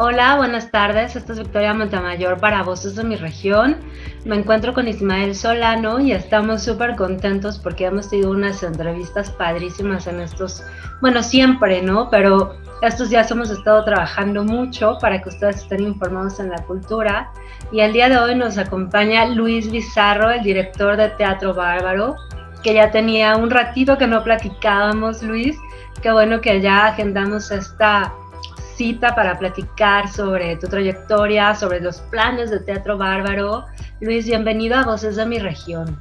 Hola, buenas tardes. Esta es Victoria Montemayor para Voces de mi Región. Me encuentro con Ismael Solano y estamos súper contentos porque hemos tenido unas entrevistas padrísimas en estos, bueno, siempre, ¿no? Pero estos días hemos estado trabajando mucho para que ustedes estén informados en la cultura. Y el día de hoy nos acompaña Luis Bizarro, el director de Teatro Bárbaro, que ya tenía un ratito que no platicábamos, Luis. Qué bueno que ya agendamos esta cita para platicar sobre tu trayectoria, sobre los planes de Teatro Bárbaro. Luis, bienvenido a Voces de mi Región.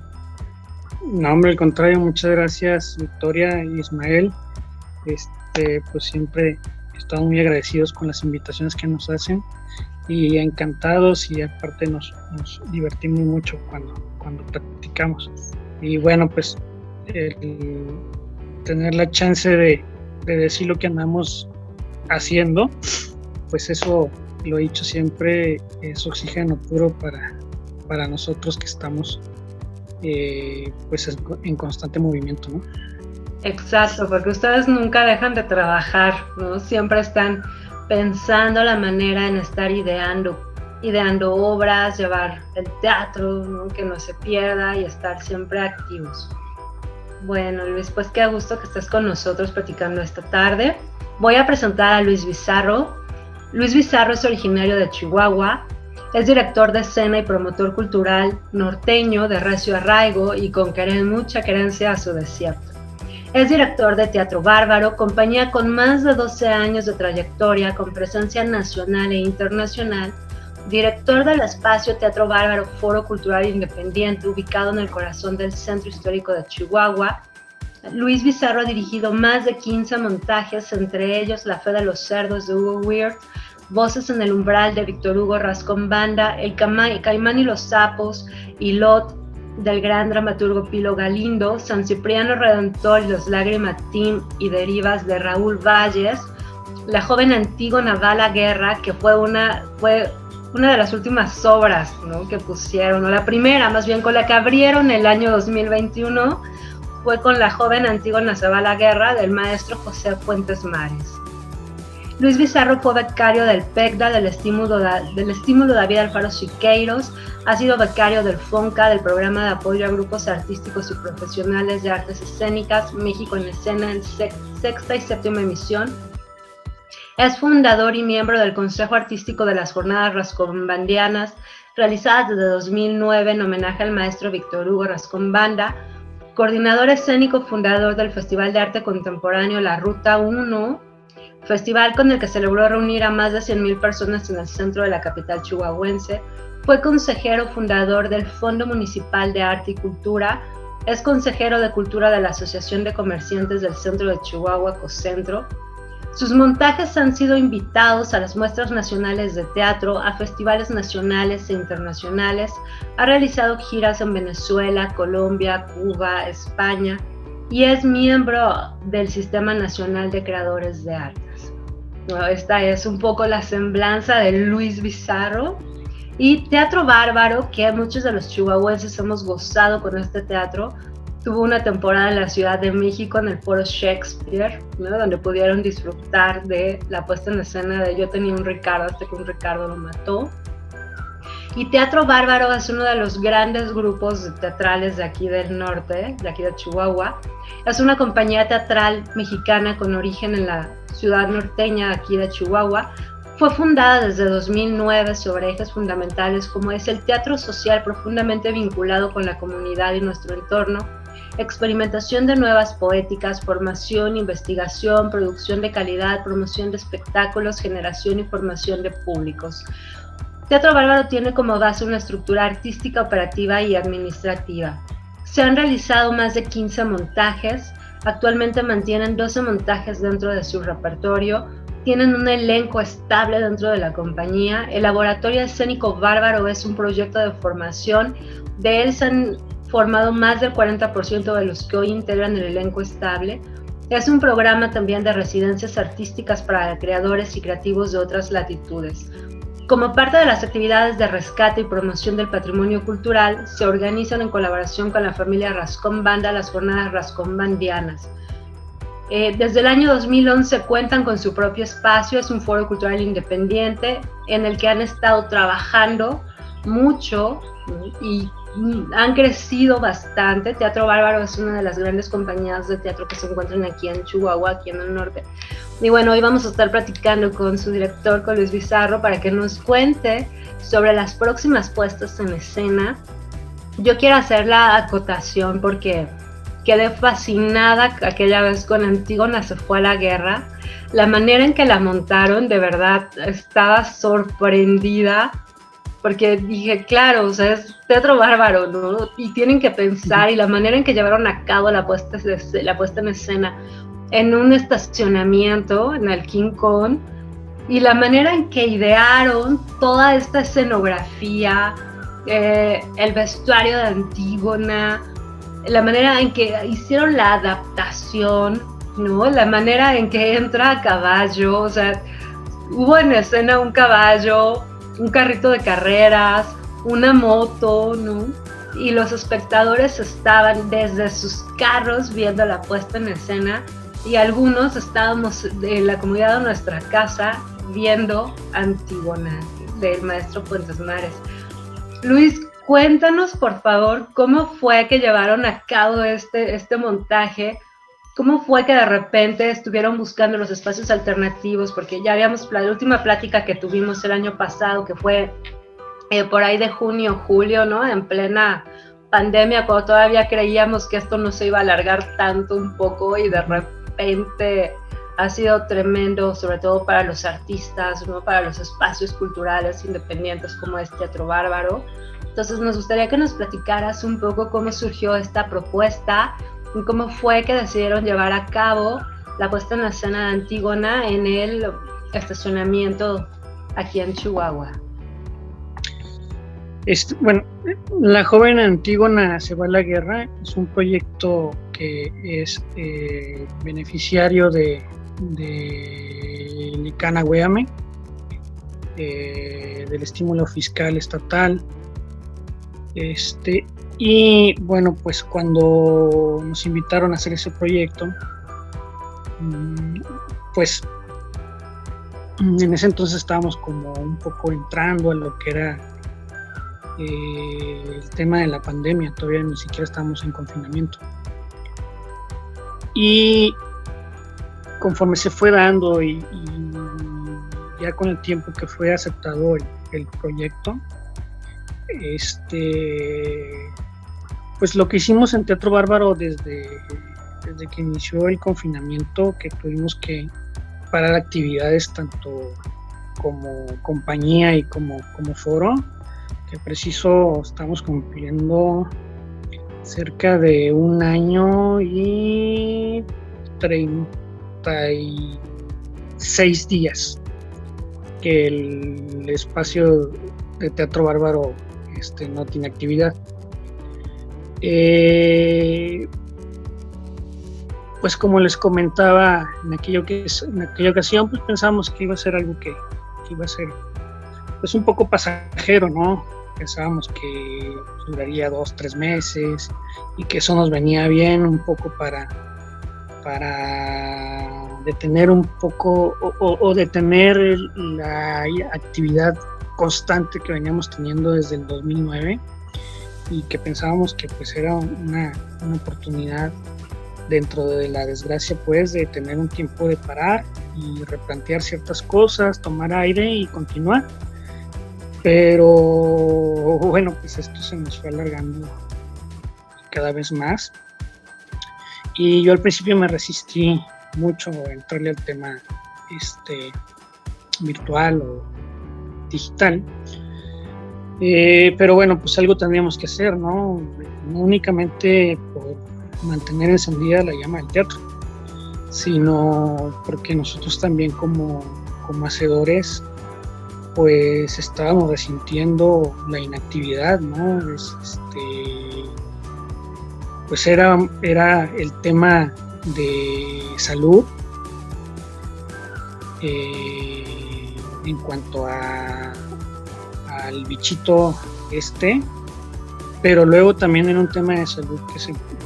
No, hombre, al contrario, muchas gracias, Victoria y Ismael. Pues siempre estamos muy agradecidos con las invitaciones que nos hacen y encantados, y aparte nos divertimos mucho cuando practicamos. Y bueno, pues el tener la chance de decir lo que andamos haciendo, pues eso lo he dicho siempre, es oxígeno puro para nosotros que estamos pues en constante movimiento, ¿no? Exacto, porque ustedes nunca dejan de trabajar, ¿no? Siempre están pensando la manera en estar ideando obras, llevar el teatro, ¿no? Que no se pierda y estar siempre activos. Bueno, Luis, pues qué gusto que estés con nosotros platicando esta tarde. Voy a presentar a Luis Bizarro. Luis Bizarro es originario de Chihuahua, es director de escena y promotor cultural norteño de recio arraigo y con mucha querencia a su desierto. Es director de Teatro Bárbaro, compañía con más de 12 años de trayectoria con presencia nacional e internacional, director del espacio Teatro Bárbaro Foro Cultural Independiente, ubicado en el corazón del Centro Histórico de Chihuahua. Luis Bizarro ha dirigido más de 15 montajes, entre ellos La Fe de los Cerdos de Hugo Weir, Voces en el Umbral de Víctor Hugo Rascón Banda, El Caimán y los Sapos y Lot del gran dramaturgo Pilo Galindo, San Cipriano Redentor y los Lágrima Team y Derivas de Raúl Valles, La joven Antígona va a la guerra, que fue una de las últimas obras, ¿no?, que pusieron, o la primera más bien, con la que abrieron el año 2021, fue con La joven Antígona se va a la guerra, del maestro José Fuentes Mares. Luis Bizarro fue becario del PECDA, del estímulo David Alfaro Siqueiros, ha sido becario del FONCA, del Programa de Apoyo a Grupos Artísticos y Profesionales de Artes Escénicas, México en Escena, en sexta y séptima emisión. Es fundador y miembro del Consejo Artístico de las Jornadas Rascombandianas, realizadas desde 2009 en homenaje al maestro Víctor Hugo Rascón Banda, coordinador escénico fundador del Festival de Arte Contemporáneo La Ruta 1, festival con el que se logró reunir a más de 100,000 personas en el centro de la capital chihuahuense. Fue consejero fundador del Fondo Municipal de Arte y Cultura, es consejero de Cultura de la Asociación de Comerciantes del Centro de Chihuahua, COCENTRO. Sus montajes han sido invitados a las muestras nacionales de teatro, a festivales nacionales e internacionales, ha realizado giras en Venezuela, Colombia, Cuba, España y es miembro del Sistema Nacional de Creadores de Artes. Bueno, esta es un poco la semblanza de Luis Bizarro. Y Teatro Bárbaro, que muchos de los chihuahuenses hemos gozado con este teatro, tuvo una temporada en la Ciudad de México en el Foro Shakespeare, ¿no?, donde pudieron disfrutar de la puesta en escena de Yo tenía un Ricardo, hasta que un Ricardo lo mató. Y Teatro Bárbaro es uno de los grandes grupos teatrales de aquí del norte, de aquí de Chihuahua. Es una compañía teatral mexicana con origen en la ciudad norteña aquí de Chihuahua. Fue fundada desde 2009 sobre ejes fundamentales como es el teatro social profundamente vinculado con la comunidad y nuestro entorno, experimentación de nuevas poéticas, formación, investigación, producción de calidad, promoción de espectáculos, generación y formación de públicos. Teatro Bárbaro tiene como base una estructura artística, operativa y administrativa. Se han realizado más de 15 montajes, actualmente mantienen 12 montajes dentro de su repertorio, tienen un elenco estable dentro de la compañía. El Laboratorio Escénico Bárbaro es un proyecto de formación, de él se han formado más del 40% de los que hoy integran el elenco estable. Es un programa también de residencias artísticas para creadores y creativos de otras latitudes. Como parte de las actividades de rescate y promoción del patrimonio cultural, se organizan en colaboración con la familia Rascón Banda las jornadas rascombandianas. Desde el año 2011 cuentan con su propio espacio, es un foro cultural independiente en el que han estado trabajando mucho y han crecido bastante. Teatro Bárbaro es una de las grandes compañías de teatro que se encuentran aquí en Chihuahua, aquí en el norte. Y bueno, hoy vamos a estar platicando con su director, con Luis Bizarro, para que nos cuente sobre las próximas puestas en escena. Yo quiero hacer la acotación porque quedé fascinada aquella vez con Antígona se fue a la guerra. La manera en que la montaron, de verdad, estaba sorprendida, porque dije, claro, o sea, es teatro bárbaro, ¿no? Y tienen que pensar, y la manera en que llevaron a cabo la puesta en escena en un estacionamiento, en el King Kong, y la manera en que idearon toda esta escenografía, el vestuario de Antígona, la manera en que hicieron la adaptación, ¿no? La manera en que entra a caballo, o sea, hubo en escena un caballo, un carrito de carreras, una moto, ¿no? Y los espectadores estaban desde sus carros viendo la puesta en escena, y algunos estábamos en la comodidad de nuestra casa viendo Antígona, del maestro Puentes Mares. Luis, cuéntanos por favor cómo fue que llevaron a cabo este montaje, cómo fue que de repente estuvieron buscando los espacios alternativos, porque ya habíamos, la última plática que tuvimos el año pasado, que fue por ahí de junio, julio, ¿no? En plena pandemia, cuando todavía creíamos que esto no se iba a alargar tanto un poco, y de repente ha sido tremendo, sobre todo para los artistas, ¿no? Para los espacios culturales independientes como es Teatro Bárbaro. Entonces nos gustaría que nos platicaras un poco cómo surgió esta propuesta y cómo fue que decidieron llevar a cabo la puesta en escena de Antígona en el estacionamiento aquí en Chihuahua. Bueno, La joven Antígona se va a la guerra es un proyecto que es beneficiario de Licana Weame, del estímulo fiscal estatal. Y bueno, pues cuando nos invitaron a hacer ese proyecto, pues en ese entonces estábamos como un poco entrando a lo que era el tema de la pandemia, todavía ni siquiera estábamos en confinamiento. Y conforme se fue dando y ya con el tiempo que fue aceptado el proyecto, pues lo que hicimos en Teatro Bárbaro desde que inició el confinamiento, que tuvimos que parar actividades tanto como compañía y como foro, que preciso estamos cumpliendo cerca de 1 año y 36 días que el espacio de Teatro Bárbaro no tiene actividad. Pues como les comentaba en aquella ocasión, pues pensamos que iba a ser algo que iba a ser pues un poco pasajero, ¿no? Pensábamos que duraría 2-3 meses y que eso nos venía bien un poco para detener un poco o detener la actividad constante que veníamos teniendo desde el 2009, y que pensábamos que pues era una oportunidad dentro de la desgracia, pues, de tener un tiempo de parar y replantear ciertas cosas, tomar aire y continuar. Pero bueno, pues esto se nos fue alargando cada vez más, y yo al principio me resistí mucho a entrarle al tema virtual o digital, pero bueno, pues algo tendríamos que hacer, ¿no? No únicamente por mantener encendida la llama del teatro, sino porque nosotros también como hacedores pues estábamos resintiendo la inactividad, ¿no? Pues era el tema de salud, en cuanto al bichito pero luego también era un tema de salud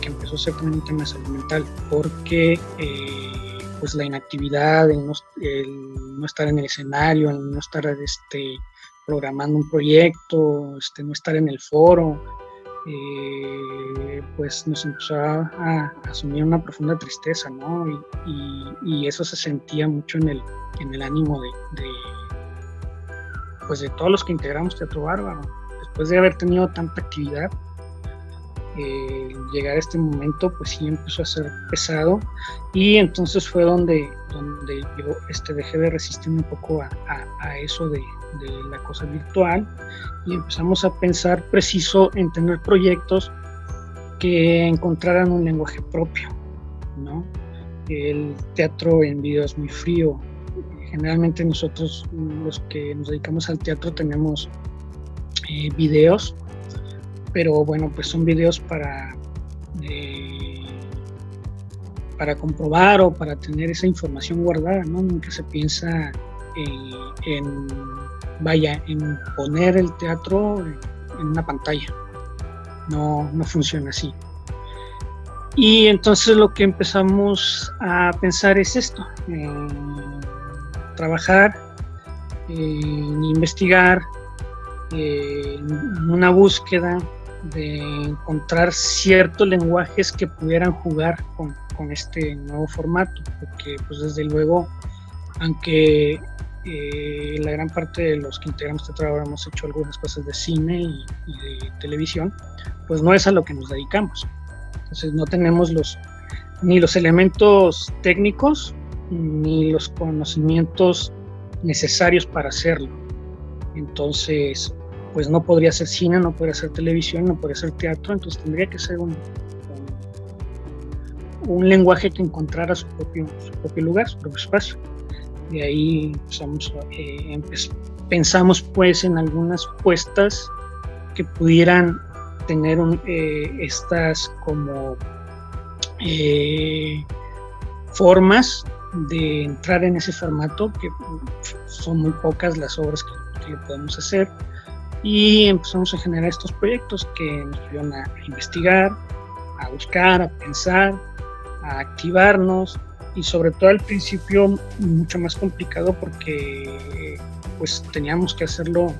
que empezó a ser también un tema de salud mental, porque pues la inactividad, el no estar en el escenario, el no estar programando un proyecto, no estar en el foro, pues nos empezó a asumir una profunda tristeza, ¿no? Y eso se sentía mucho en el ánimo pues de todos los que integramos Teatro Bárbaro. Después de haber tenido tanta actividad, llegar a este momento pues sí empezó a ser pesado, y entonces fue donde yo dejé de resistirme un poco a eso de la cosa virtual, y empezamos a pensar preciso en tener proyectos que encontraran un lenguaje propio, ¿no? El teatro en video es muy frío. Generalmente nosotros, los que nos dedicamos al teatro, tenemos videos, pero bueno, pues son videos para comprobar o para tener esa información guardada, ¿no? Nunca se piensa en poner el teatro en una pantalla. No funciona así. Y entonces lo que empezamos a pensar es esto, trabajar, investigar, una búsqueda de encontrar ciertos lenguajes que pudieran jugar con este nuevo formato, porque pues desde luego, aunque la gran parte de los que integramos Teatro Bárbaro hemos hecho algunas cosas de cine y de televisión, pues no es a lo que nos dedicamos. Entonces no tenemos ni los elementos técnicos ni los conocimientos necesarios para hacerlo. Entonces pues no podría ser cine, no podría ser televisión, no podría ser teatro, entonces tendría que ser un lenguaje que encontrara su propio lugar, su propio espacio. De ahí pensamos pues en algunas puestas que pudieran tener estas como formas de entrar en ese formato, que son muy pocas las obras que podemos hacer, y empezamos a generar estos proyectos que nos ayudan a investigar, a buscar, a pensar, a activarnos, y sobre todo al principio mucho más complicado porque pues teníamos que hacerlo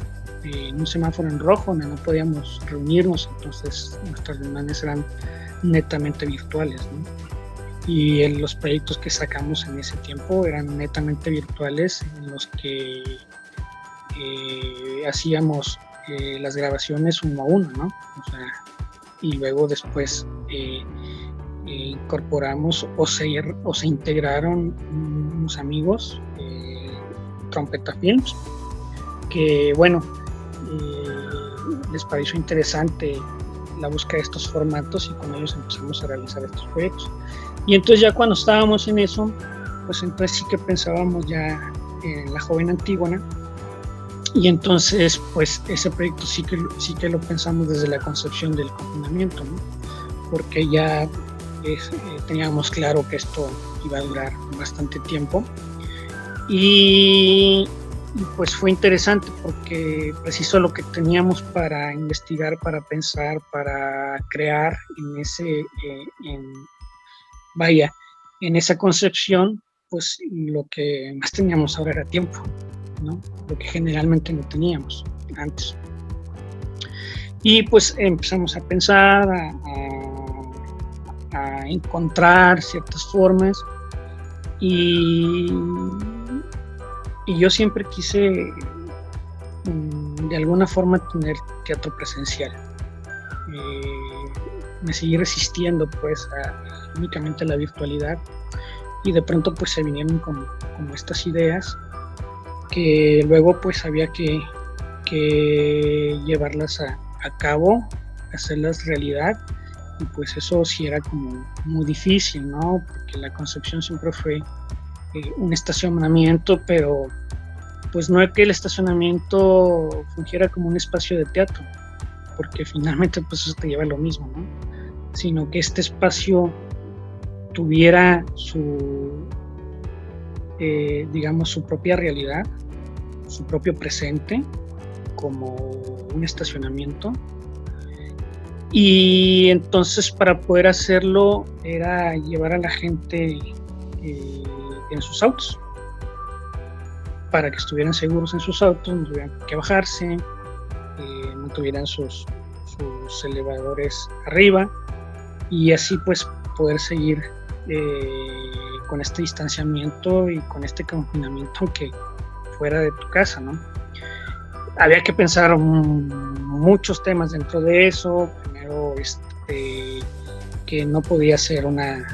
en un semáforo en rojo donde no podíamos reunirnos, entonces nuestras reuniones eran netamente virtuales, ¿no? Y los proyectos que sacamos en ese tiempo eran netamente virtuales, en los que hacíamos las grabaciones uno a uno, ¿no? O sea, y luego después incorporamos o se integraron unos amigos, Trompeta Films, que bueno, les pareció interesante la búsqueda de estos formatos, y con ellos empezamos a realizar estos proyectos. Y entonces ya cuando estábamos en eso, pues entonces sí que pensábamos ya en La Joven Antígona, y entonces pues ese proyecto sí que lo pensamos desde la concepción del confinamiento, ¿no? Porque ya teníamos claro que esto iba a durar bastante tiempo, y pues fue interesante porque preciso lo que teníamos para investigar, para pensar, para crear en esa concepción, pues lo que más teníamos ahora era tiempo, ¿no? Lo que generalmente no teníamos antes. Y pues empezamos a pensar, a encontrar ciertas formas, y yo siempre quise de alguna forma tener teatro presencial. Me seguí resistiendo pues únicamente a la virtualidad, y de pronto pues se vinieron como estas ideas que luego pues había que llevarlas a cabo, hacerlas realidad, y pues eso sí era como muy difícil, ¿no? Porque la concepción siempre fue un estacionamiento, pero pues no es que el estacionamiento fungiera como un espacio de teatro, porque finalmente pues eso te lleva a lo mismo, ¿no? Sino que este espacio tuviera digamos, su propia realidad, su propio presente, como un estacionamiento, Y entonces para poder hacerlo era llevar a la gente en sus autos, para que estuvieran seguros en sus autos, no tuvieran que bajarse, no tuvieran sus elevadores arriba, y así pues poder seguir con este distanciamiento y con este confinamiento que fuera de tu casa, ¿no? Había que pensar muchos temas dentro de eso. Primero, que no podía ser una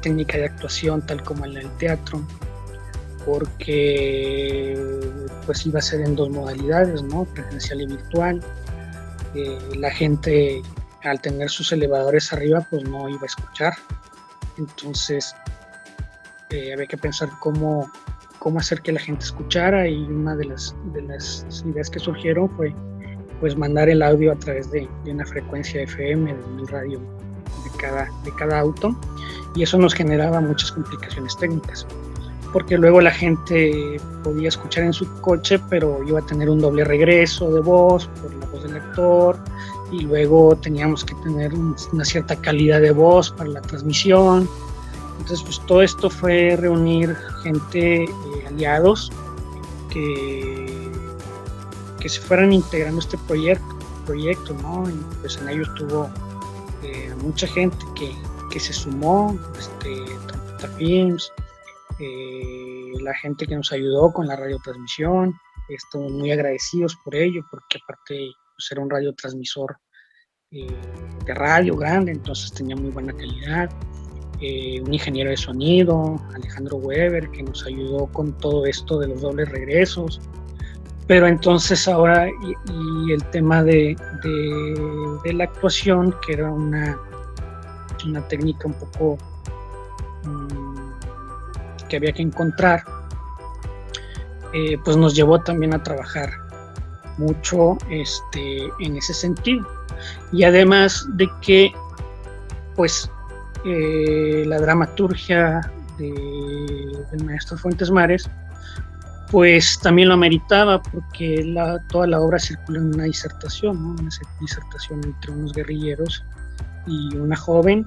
técnica de actuación tal como en el teatro, porque pues iba a ser en 2 modalidades, ¿no? Presencial y virtual. La gente, al tener sus elevadores arriba, pues no iba a escuchar. Entonces había que pensar cómo hacer que la gente escuchara, y una de las ideas que surgieron fue pues mandar el audio a través de una frecuencia FM, de un radio de cada auto, y eso nos generaba muchas complicaciones técnicas, porque luego la gente podía escuchar en su coche, pero iba a tener un doble regreso de voz por la voz del actor, y luego teníamos que tener una cierta calidad de voz para la transmisión. Entonces, pues todo esto fue reunir gente, aliados, que se fueran integrando este proyecto, ¿no? Y pues en ello estuvo mucha gente que se sumó, tanto Films, la gente que nos ayudó con la radiotransmisión. Estamos muy agradecidos por ello, porque aparte pues, era un radiotransmisor de radio grande, entonces tenía muy buena calidad. Un ingeniero de sonido, Alejandro Weber, que nos ayudó con todo esto de los dobles regresos. Pero entonces ahora, y el tema de la actuación, que era una técnica un poco que había que encontrar, pues nos llevó también a trabajar mucho en ese sentido. Y además de que pues la dramaturgia del maestro Fuentes Mares pues también lo ameritaba, porque toda la obra circula en una disertación, ¿no? Una disertación entre unos guerrilleros y una joven,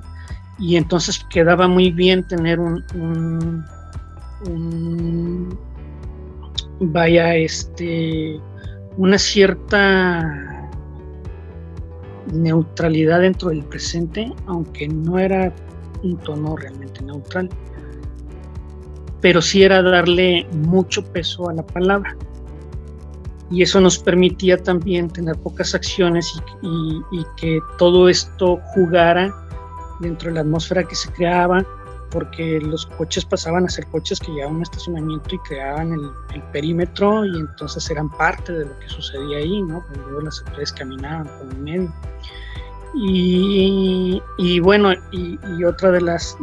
y entonces quedaba muy bien tener una cierta neutralidad dentro del presente, aunque no era un tono realmente neutral, pero sí era darle mucho peso a la palabra, y eso nos permitía también tener pocas acciones y que todo esto jugara dentro de la atmósfera que se creaba, porque los coches pasaban a ser coches que llevaban un estacionamiento y creaban el perímetro, y entonces eran parte de lo que sucedía ahí, ¿no? Luego las autoridades caminaban por el medio. Y bueno, y otra de las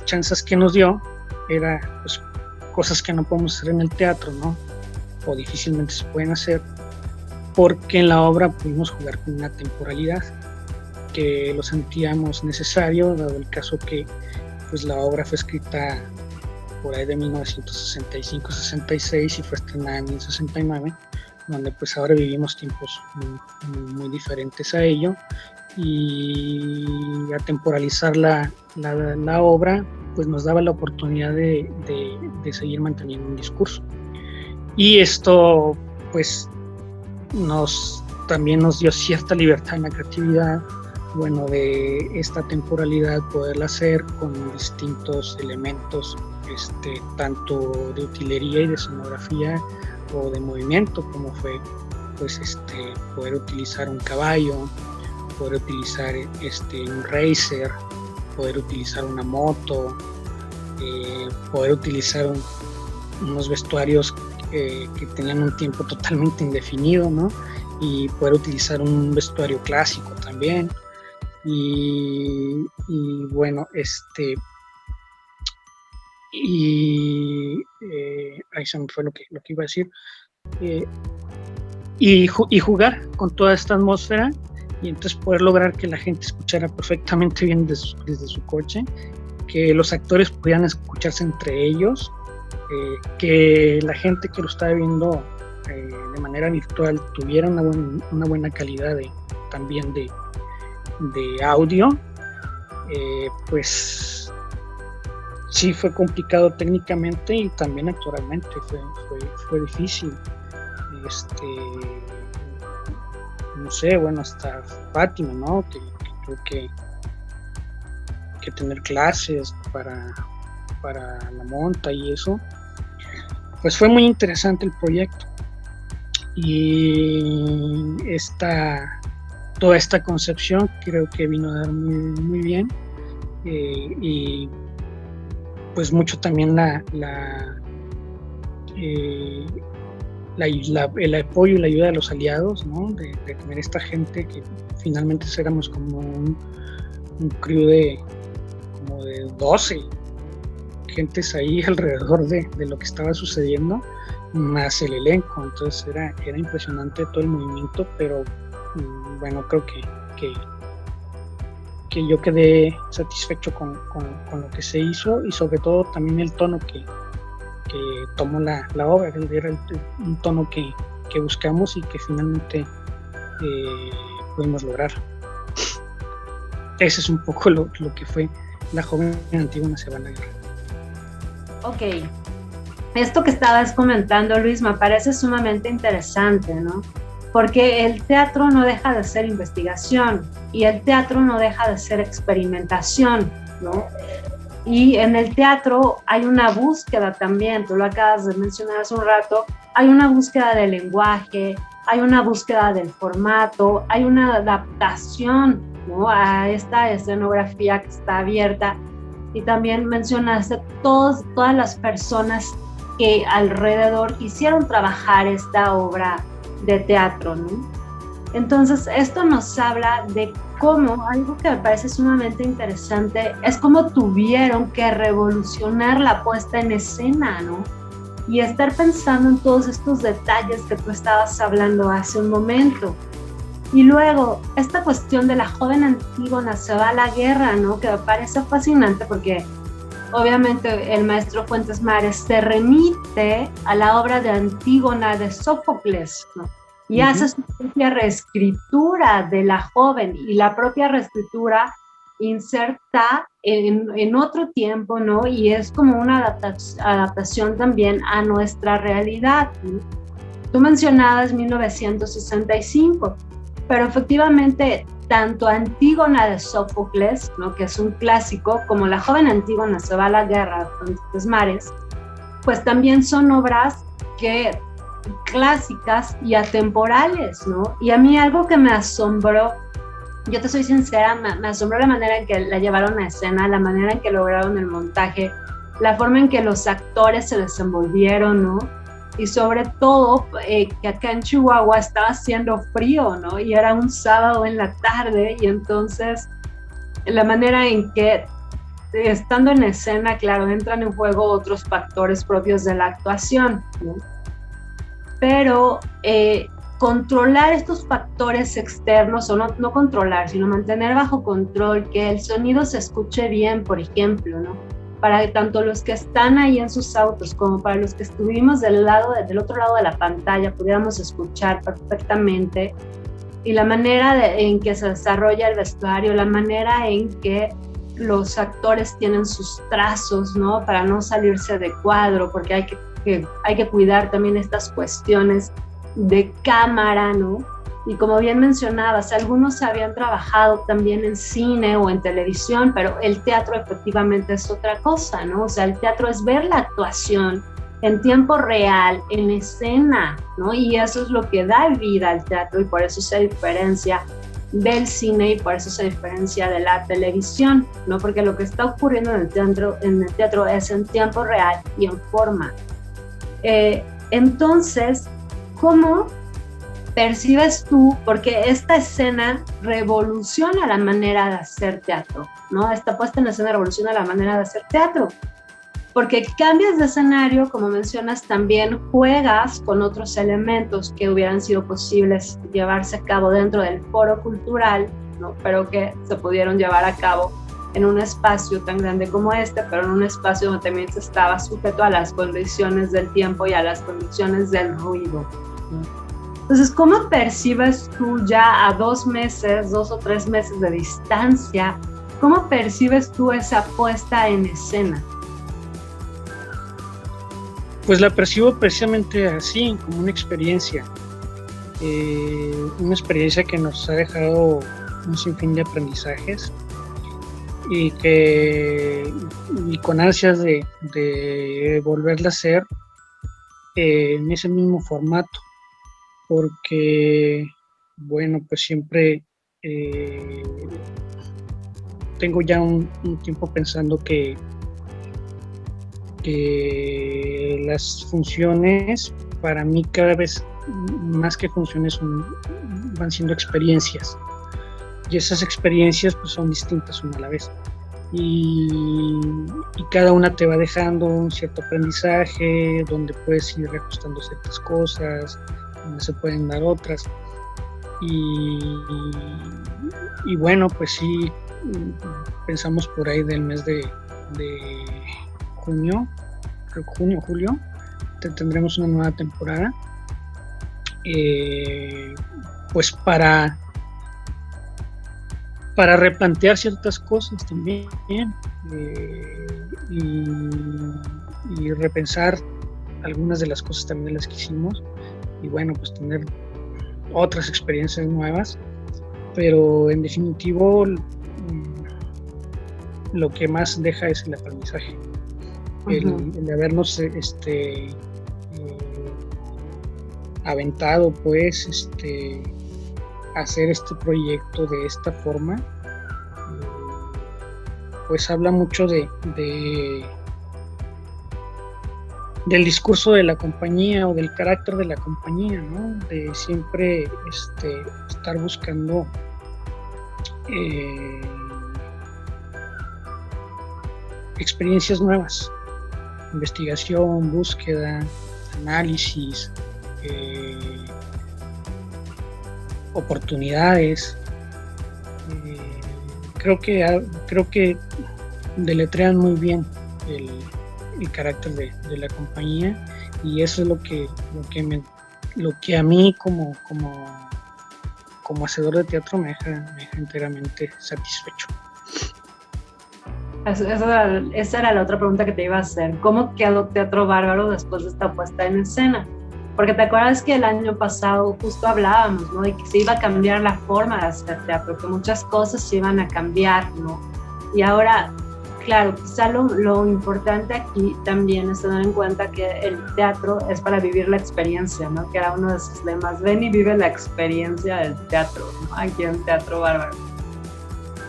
chances que nos dio era pues, cosas que no podemos hacer en el teatro, ¿no? O difícilmente se pueden hacer, porque en la obra pudimos jugar con una temporalidad que lo sentíamos necesario, dado el caso que pues la obra fue escrita por ahí de 1965-66 y fue estrenada en 1969, donde pues ahora vivimos tiempos muy diferentes a ello, y a temporalizar la obra pues nos daba la oportunidad de seguir manteniendo un discurso, y esto pues también nos dio cierta libertad en la creatividad, bueno, de esta temporalidad poderla hacer con distintos elementos, tanto de utilería y de escenografía o de movimiento, como fue pues poder utilizar un caballo, poder utilizar un racer, poder utilizar una moto, poder utilizar unos vestuarios que tenían un tiempo totalmente indefinido, ¿no? Y poder utilizar un vestuario clásico también. Y bueno, ahí se me fue lo que iba a decir, y jugar con toda esta atmósfera, y entonces poder lograr que la gente escuchara perfectamente bien desde su coche, que los actores pudieran escucharse entre ellos, que la gente que lo estaba viendo de manera virtual tuviera una buena calidad también de audio, pues sí fue complicado técnicamente y también actoralmente fue difícil. No sé, bueno, hasta Fátima, ¿no? Que tuvo que tener clases para la monta y eso. Pues fue muy interesante el proyecto. Y toda esta concepción creo que vino a dar muy, muy bien. Y pues mucho también el apoyo y la ayuda de los aliados, ¿no? De tener esta gente que finalmente éramos como un crew de 12 gentes ahí alrededor de lo que estaba sucediendo, más el elenco. Entonces era impresionante todo el movimiento, pero bueno, creo que yo quedé satisfecho con lo que se hizo, y sobre todo también el tono que tomó la obra. Era un tono que buscamos y que finalmente pudimos lograr. Ese es un poco lo que fue La joven Antígona se va a la guerra. Ok, esto que estabas comentando, Luis, me parece sumamente interesante, ¿no? Porque el teatro no deja de ser investigación y el teatro no deja de ser experimentación, ¿no? Y en el teatro hay una búsqueda también, tú lo acabas de mencionar hace un rato, hay una búsqueda del lenguaje, hay una búsqueda del formato, hay una adaptación, ¿no?, a esta escenografía que está abierta. Y también mencionaste todas las personas que alrededor hicieron trabajar esta obra de teatro, ¿no? Entonces, esto nos habla de cómo, algo que me parece sumamente interesante, es cómo tuvieron que revolucionar la puesta en escena, ¿no? Y estar pensando en todos estos detalles que tú estabas hablando hace un momento. Y luego, esta cuestión de la joven Antígona se va a la guerra, ¿no? Que me parece fascinante porque obviamente el maestro Fuentes Mares se remite a la obra de Antígona de Sófocles, ¿no? Y hace su propia reescritura de la joven, y la propia reescritura inserta en otro tiempo, ¿no? Y es como una adaptación también a nuestra realidad, ¿no? Tú mencionabas 1965, pero efectivamente tanto Antígona de Sófocles, ¿no?, que es un clásico, como La joven Antígona se va a la guerra, Fuentes Mares, pues también son obras clásicas y atemporales, ¿no? Y a mí algo que me asombró, yo te soy sincera, me asombró la manera en que la llevaron a escena, la manera en que lograron el montaje, la forma en que los actores se desenvolvieron, ¿no? Y sobre todo que acá en Chihuahua estaba haciendo frío, ¿no? Y era un sábado en la tarde, y entonces la manera en que, estando en escena, claro, entran en juego otros factores propios de la actuación, ¿no? Pero controlar estos factores externos, o no controlar, sino mantener bajo control que el sonido se escuche bien, por ejemplo, ¿no? Para tanto los que están ahí en sus autos como para los que estuvimos del otro lado de la pantalla pudiéramos escuchar perfectamente, y la manera en que se desarrolla el vestuario, la manera en que los actores tienen sus trazos, ¿no?, para no salirse de cuadro, porque hay que cuidar también estas cuestiones de cámara, ¿no? Y como bien mencionabas, algunos habían trabajado también en cine o en televisión, pero el teatro efectivamente es otra cosa, ¿no? O sea, el teatro es ver la actuación en tiempo real, en escena, ¿no? Y eso es lo que da vida al teatro, y por eso se diferencia del cine y por eso se diferencia de la televisión, ¿no? Porque lo que está ocurriendo en el teatro es en tiempo real y en forma. Entonces, ¿cómo percibes tú? Porque esta escena revoluciona la manera de hacer teatro, ¿no? Esta puesta en escena revoluciona la manera de hacer teatro, porque cambias de escenario, como mencionas, también juegas con otros elementos que hubieran sido posibles llevarse a cabo dentro del foro cultural, ¿no?, pero que se pudieron llevar a cabo en un espacio tan grande como este, pero en un espacio donde también se estaba sujeto a las condiciones del tiempo y a las condiciones del ruido. Entonces, ¿cómo percibes tú ya a 2 o 3 meses de distancia, cómo percibes tú esa puesta en escena? Pues la percibo precisamente así, como una experiencia que nos ha dejado un sinfín de aprendizajes y con ansias de volverla a hacer en ese mismo formato, porque bueno, pues siempre tengo ya un tiempo pensando que las funciones, para mí cada vez más que funciones van siendo experiencias, y esas experiencias pues son distintas una a la vez, y cada una te va dejando un cierto aprendizaje donde puedes ir reajustando ciertas cosas, donde se pueden dar otras, y bueno, pues sí, pensamos por ahí del mes de junio, creo que julio, tendremos una nueva temporada, pues para replantear ciertas cosas también, y repensar algunas de las cosas también las que hicimos, y bueno, pues tener otras experiencias nuevas, pero en definitivo lo que más deja es el aprendizaje. El habernos aventado pues hacer este proyecto de esta forma, pues habla mucho del discurso de la compañía o del carácter de la compañía, ¿no? De siempre estar buscando experiencias nuevas, investigación, búsqueda, análisis, oportunidades. Creo que deletrean muy bien el carácter de la compañía, y eso es lo que a mí como hacedor de teatro me deja enteramente satisfecho. Esa era la otra pregunta que te iba a hacer. ¿Cómo quedó Teatro Bárbaro después de esta puesta en escena? Porque te acuerdas que el año pasado justo hablábamos, ¿no? De que se iba a cambiar la forma de hacer teatro, que muchas cosas se iban a cambiar, ¿no? Y ahora, claro, quizá lo importante aquí también es tener en cuenta que el teatro es para vivir la experiencia, ¿no? Que era uno de sus lemas: ven y vive la experiencia del teatro, ¿no? Aquí en Teatro Bárbaro.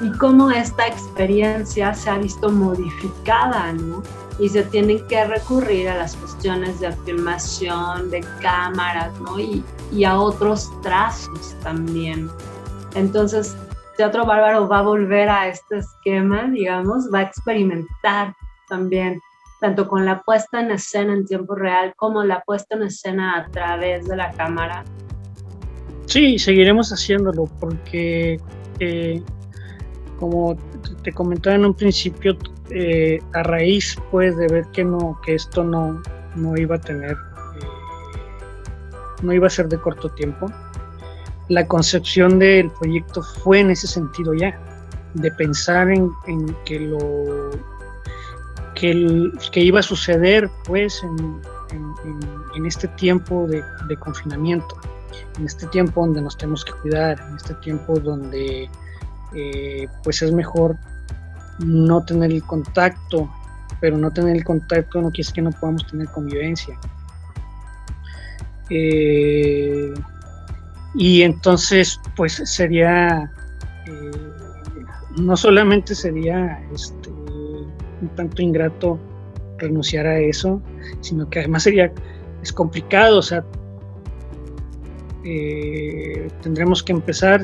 Y cómo esta experiencia se ha visto modificada, ¿no? Y se tienen que recurrir a las cuestiones de filmación, de cámaras, ¿no? Y a otros trazos también. Entonces, Teatro Bárbaro va a volver a este esquema, digamos, va a experimentar también, tanto con la puesta en escena en tiempo real como la puesta en escena a través de la cámara. Sí, seguiremos haciéndolo porque como te comentaba en un principio, a raíz pues de ver que esto no iba a tener, no iba a ser de corto tiempo, la concepción del proyecto fue en ese sentido ya, de pensar en que que iba a suceder pues en este tiempo de confinamiento, en este tiempo donde nos tenemos que cuidar, en este tiempo donde pues es mejor no tener el contacto, pero no tener el contacto no quiere decir que no podamos tener convivencia. Y entonces pues sería, no solamente sería un tanto ingrato renunciar a eso, sino que además es complicado, o sea, tendremos que empezar.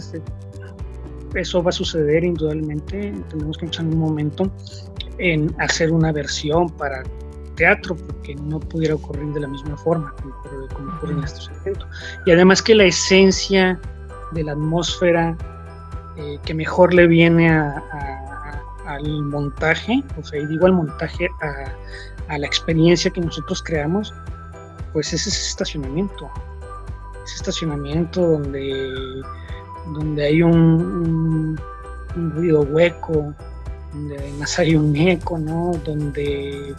Eso va a suceder indudablemente, tenemos que empezar en un momento en hacer una versión para teatro, porque no pudiera ocurrir de la misma forma como ocurre en estos eventos. Y además que la esencia de la atmósfera que mejor le viene al montaje, o sea, y digo al montaje, a la experiencia que nosotros creamos, pues es ese estacionamiento. ese estacionamiento donde hay un ruido hueco, donde además hay un eco, ¿no? Donde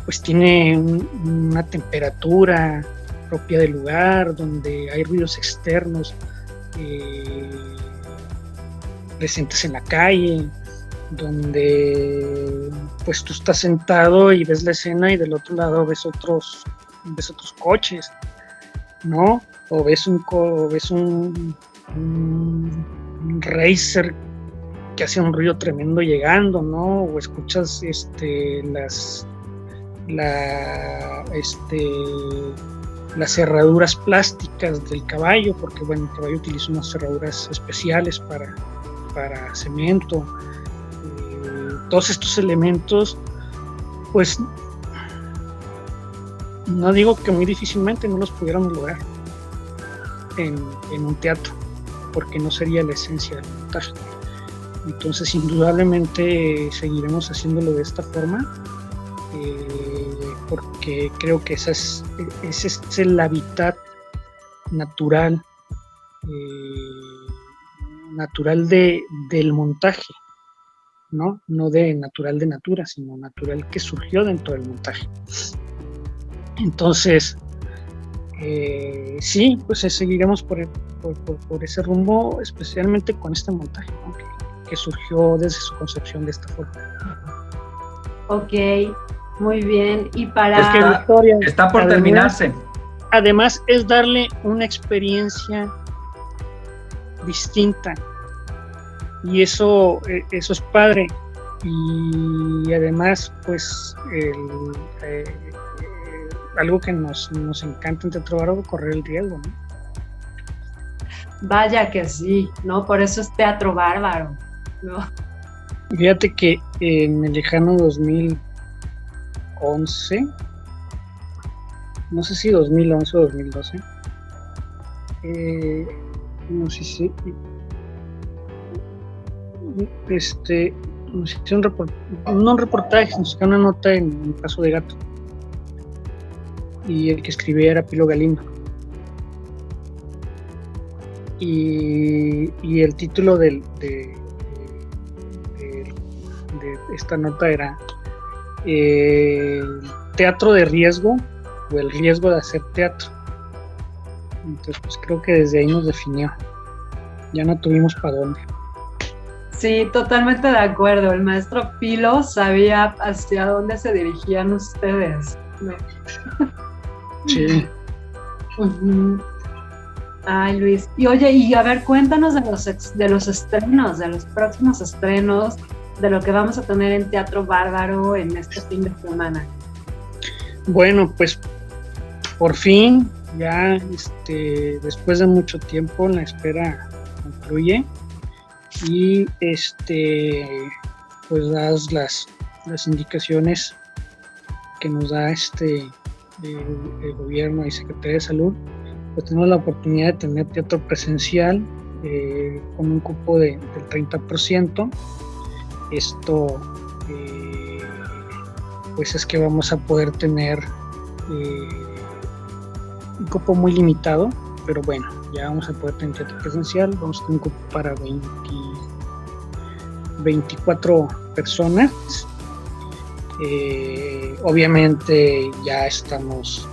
pues tiene una temperatura propia del lugar, donde hay ruidos externos presentes en la calle, donde pues tú estás sentado y ves la escena y del otro lado ves otros coches, ¿no? O ves un racer que hace un ruido tremendo llegando, ¿no? O escuchas las cerraduras plásticas del caballo, porque bueno, el caballo utiliza unas cerraduras especiales para cemento. Todos estos elementos, pues no digo que muy difícilmente no los pudiéramos lograr en un teatro, porque no sería la esencia del montaje. Entonces indudablemente seguiremos haciéndolo de esta forma, porque creo que ese es el hábitat natural del montaje, ¿no? No de natural de natura, sino natural que surgió dentro del montaje. Entonces, sí, pues seguiremos por ese rumbo, especialmente con este montaje, ¿no? que surgió desde su concepción de esta forma. Ok, muy bien. Y para... Es que la historia está por terminarse. Además, es darle una experiencia distinta. Y eso es padre. Y además, pues, algo que nos encanta en Teatro Bárbaro, correr el riesgo, ¿no? Vaya que sí, ¿no? Por eso es Teatro Bárbaro, ¿no? Fíjate que en el lejano 2011, no sé si 2011 o 2012, no sé si nos hicieron un reportaje, nos sacaron una nota en Paso de Gato, y el que escribía era Pilo Galindo, y el título de esta nota era teatro de riesgo o el riesgo de hacer teatro. Entonces pues creo que desde ahí nos definió, ya no tuvimos para dónde. Sí, totalmente de acuerdo, el maestro Pilo sabía hacia dónde se dirigían ustedes. Sí. Uh-huh. Ay, Luis, y oye, y a ver, cuéntanos de los estrenos, de los próximos estrenos, de lo que vamos a tener en Teatro Bárbaro en este fin de semana. Bueno, pues por fin, ya después de mucho tiempo, la espera concluye, y pues das las indicaciones que nos da el gobierno y Secretaría de Salud. Pues tenemos la oportunidad de tener teatro presencial con un cupo del 30%. Esto pues es que vamos a poder tener un cupo muy limitado, pero bueno, ya vamos a poder tener teatro presencial. Vamos a tener un cupo para 24 personas. Obviamente ya estamos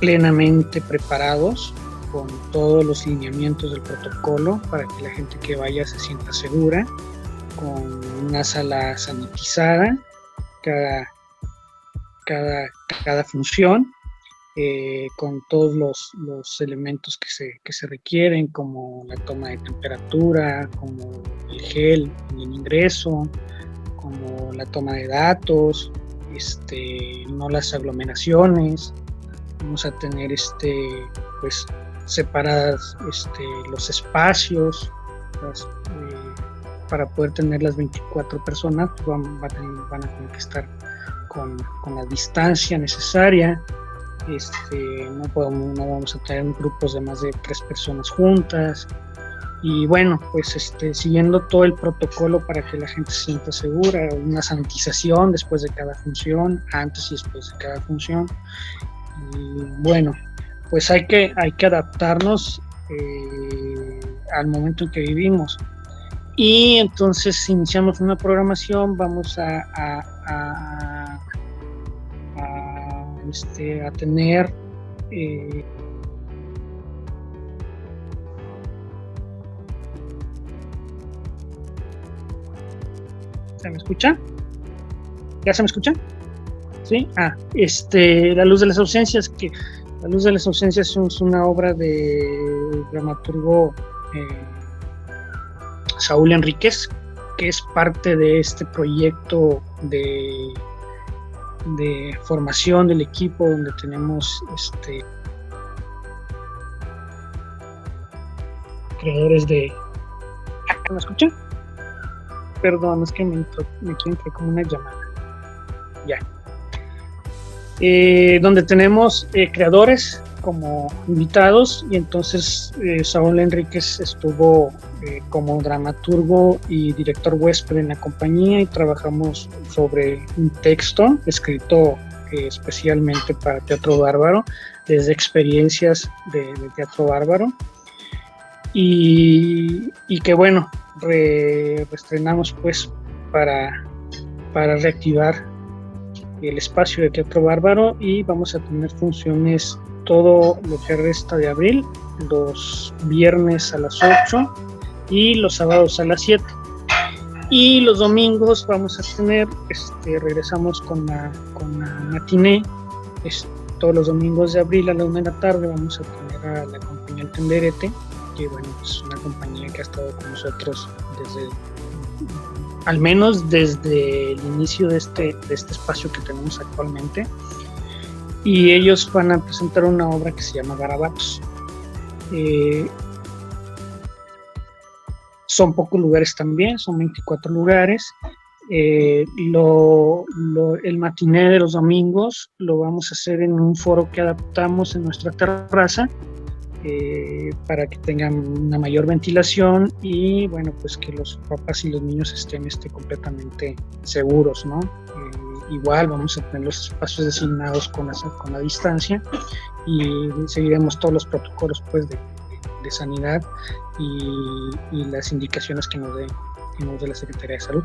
plenamente preparados con todos los lineamientos del protocolo para que la gente que vaya se sienta segura, con una sala sanitizada cada función, con todos los elementos que se requieren, como la toma de temperatura, como el gel en el ingreso, como la toma de datos, no las aglomeraciones. Vamos a tener pues separadas los espacios para poder tener las 24 personas. Pues van a tener que estar con la distancia necesaria. No vamos a tener grupos de más de 3 personas juntas, y bueno, pues siguiendo todo el protocolo para que la gente se sienta segura, una sanitización después de cada función, antes y después de cada función. Y bueno, pues hay que adaptarnos al momento en que vivimos. Y entonces iniciamos una programación, vamos a tener ¿se me escucha? ¿Ya se me escucha? ¿Sí? La luz de las ausencias, que La luz de las ausencias es una obra de dramaturgo Saúl Enríquez, que es parte de este proyecto de formación del equipo, donde tenemos creadores de... ¿Me escuchan? Perdón, es que me entré como una llamada. Ya. Donde tenemos creadores como invitados, y entonces Saúl Enríquez estuvo como dramaturgo y director huésped en la compañía, y trabajamos sobre un texto escrito especialmente para Teatro Bárbaro, desde experiencias de Teatro Bárbaro, y que bueno, reestrenamos pues para reactivar el espacio de Teatro Bárbaro, y vamos a tener funciones todo lo que resta de abril, los viernes a las 8 y los sábados a las 7, y los domingos vamos a tener, regresamos con la matiné, todos los domingos de abril a la 1 de la tarde vamos a tener a la compañía El Tenderete, que bueno, es una compañía que ha estado con nosotros al menos desde el inicio de este espacio que tenemos actualmente, y ellos van a presentar una obra que se llama Garabatos. Son pocos lugares también, son 24 lugares. El matiné de los domingos lo vamos a hacer en un foro que adaptamos en nuestra terraza, para que tengan una mayor ventilación, y bueno, pues que los papás y los niños estén completamente seguros, ¿no? Igual vamos a tener los espacios designados con la distancia, y seguiremos todos los protocolos pues de sanidad y las indicaciones que nos dé la Secretaría de Salud.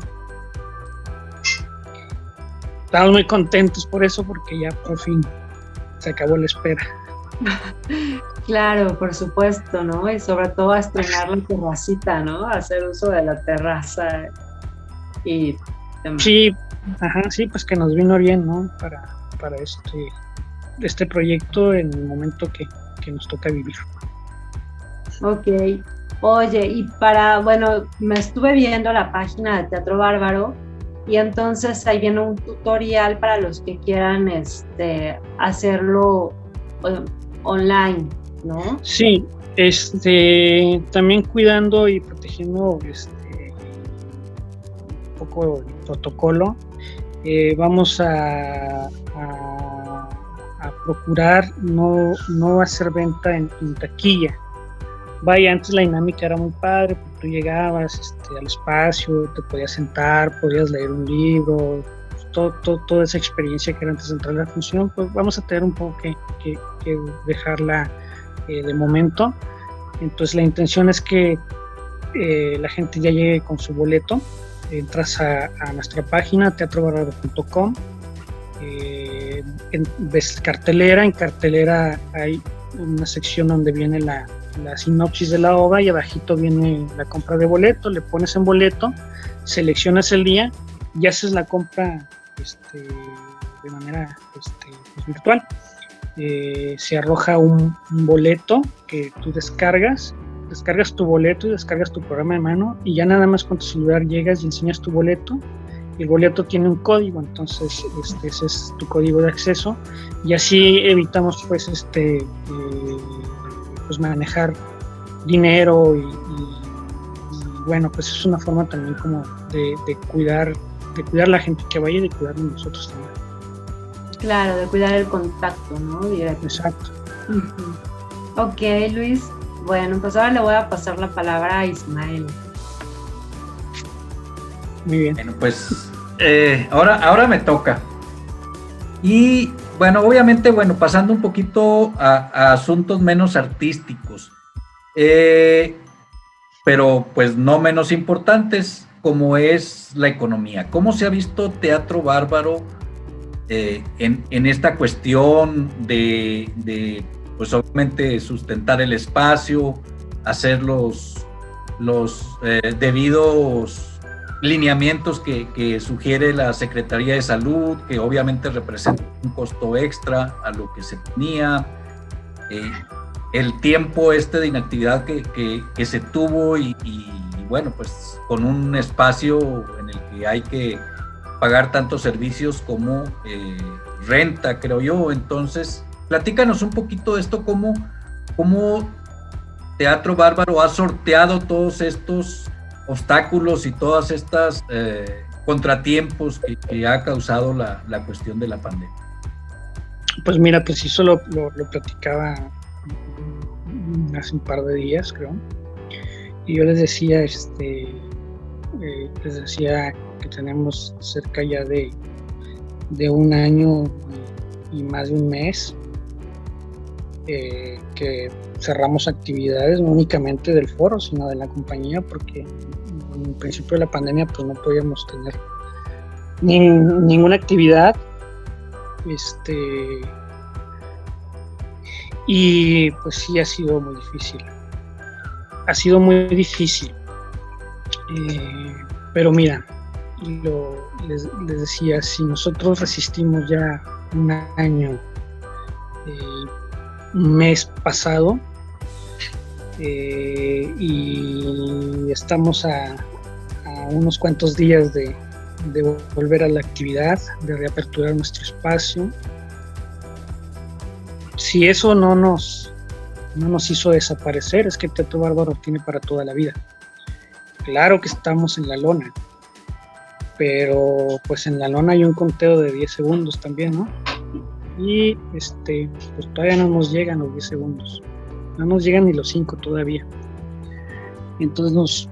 Estamos muy contentos por eso, porque ya por fin se acabó la espera. Claro, por supuesto, ¿no? Y sobre todo a estrenar la terracita, ¿no? A hacer uso de la terraza y demás. Sí, sí, pues que nos vino bien, ¿no? Para este proyecto en el momento que nos toca vivir. Ok. Oye, y bueno, me estuve viendo la página de Teatro Bárbaro, y entonces ahí viene un tutorial para los que quieran hacerlo online, ¿no? Sí, también cuidando y protegiendo un poco el protocolo, vamos a procurar no hacer venta en taquilla. Vaya, antes la dinámica era muy padre, porque tú llegabas al espacio, te podías sentar, podías leer un libro, toda esa experiencia que era antes de entrar a la función, pues vamos a tener un poco que dejarla de momento. Entonces la intención es que la gente ya llegue con su boleto. Entras a nuestra página teatrobarbaro.com, ves cartelera. En cartelera hay una sección donde viene la sinopsis de la obra, y abajito viene la compra de boleto. Le pones en boleto, seleccionas el día y haces la compra de manera virtual. Se arroja un boleto que tú descargas tu boleto y descargas tu programa de mano, y ya nada más con tu celular llegas y enseñas tu boleto. El boleto tiene un código, entonces ese es tu código de acceso, y así evitamos pues pues manejar dinero, y bueno, pues es una forma también como de cuidar la gente que vaya, y de cuidarnos nosotros también. Claro, de cuidar el contacto, ¿no? Directo. Exacto. Uh-huh. Ok, Luis. Bueno, pues ahora le voy a pasar la palabra a Ismael. Muy bien. Bueno, pues ahora me toca. Y bueno, obviamente, bueno, pasando un poquito a asuntos menos artísticos, pero pues no menos importantes, como es la economía. ¿Cómo se ha visto Teatro Bárbaro en esta cuestión de pues obviamente sustentar el espacio, hacer los debidos lineamientos que sugiere la Secretaría de Salud, que obviamente representa un costo extra a lo que se tenía, el tiempo de inactividad que se tuvo y bueno, pues con un espacio en el que hay que pagar tantos servicios como renta, creo yo. Entonces, platícanos un poquito de esto, cómo Teatro Bárbaro ha sorteado todos estos obstáculos y todas estas contratiempos que ha causado la cuestión de la pandemia. Pues mira, preciso lo platicaba hace un par de días, creo, y yo les decía que tenemos cerca ya de un año y más de un mes que cerramos actividades, no únicamente del foro, sino de la compañía, porque en el principio de la pandemia pues no podíamos tener ninguna actividad, y pues sí ha sido muy difícil, pero mira, les decía, si nosotros resistimos ya un año, un mes pasado, y estamos a unos cuantos días de volver a la actividad, de reaperturar nuestro espacio. Si eso no nos hizo desaparecer, es que Teatro Bárbaro tiene para toda la vida. Claro que estamos en la lona, pero pues en la lona hay un conteo de 10 segundos también, ¿no? Y pues todavía no nos llegan los 10 segundos, no nos llegan ni los 5 todavía. Entonces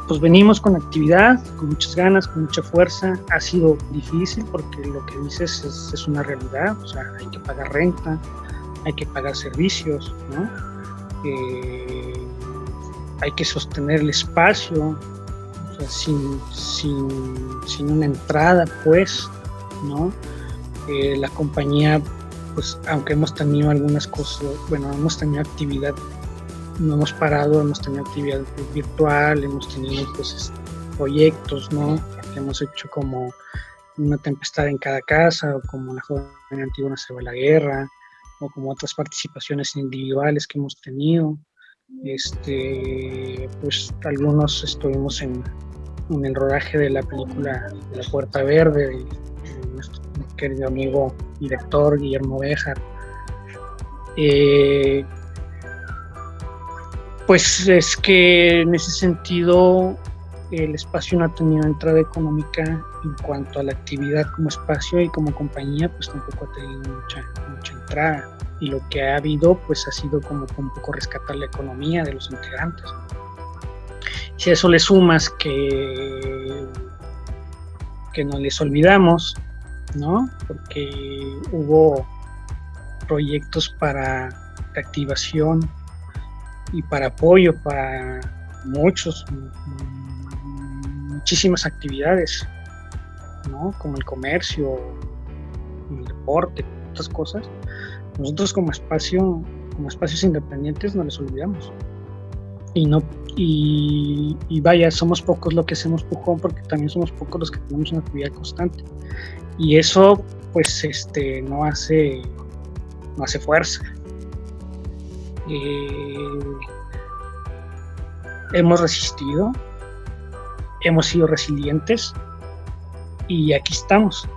pues venimos con actividad, con muchas ganas, con mucha fuerza. Ha sido difícil porque lo que dices es una realidad, o sea, hay que pagar renta, hay que pagar servicios, ¿no? Hay que sostener el espacio, o sea, sin una entrada, pues, ¿no? La compañía, pues, aunque hemos tenido algunas cosas, bueno, hemos tenido actividad, no hemos parado, hemos tenido actividad virtual, hemos tenido pues proyectos, ¿no? Que hemos hecho como Una tempestad en cada casa, o como La joven antigua se va a la guerra, o como otras participaciones individuales que hemos tenido. Pues algunos estuvimos en el rodaje de la película de La Puerta Verde, de nuestro querido amigo director Guillermo Béjar. Pues es que en ese sentido el espacio no ha tenido entrada económica en cuanto a la actividad como espacio, y como compañía pues tampoco ha tenido mucha entrada, y lo que ha habido pues ha sido como un poco rescatar la economía de los integrantes. Si a eso le sumas que no les olvidamos, ¿no? Porque hubo proyectos para activación y para apoyo para muchísimas actividades, ¿no? Como el comercio, el deporte, otras cosas. Nosotros como espacios independientes no les olvidamos. Y vaya, somos pocos los que hacemos pujón, porque también somos pocos los que tenemos una actividad constante. Y eso pues no hace fuerza. Hemos resistido, hemos sido resilientes, y aquí estamos,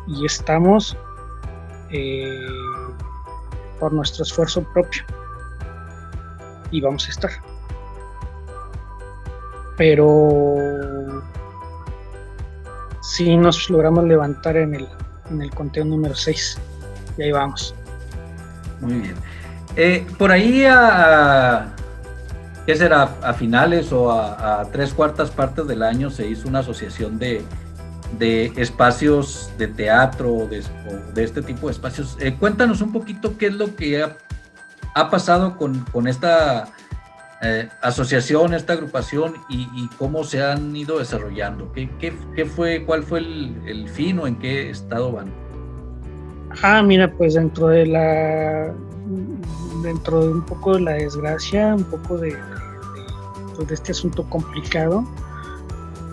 por nuestro esfuerzo propio, y vamos a estar. Pero sí nos logramos levantar en el conteo número 6, y ahí vamos. Muy bien. Por ahí ¿qué será? A finales o a 3/4 partes del año se hizo una asociación de de espacios de teatro o de este tipo de espacios. Cuéntanos un poquito qué es lo que ha pasado con esta asociación, esta agrupación y cómo se han ido desarrollando. ¿Cuál fue el fin o en qué estado van? Mira, pues dentro de un poco de la desgracia, un poco de este asunto complicado,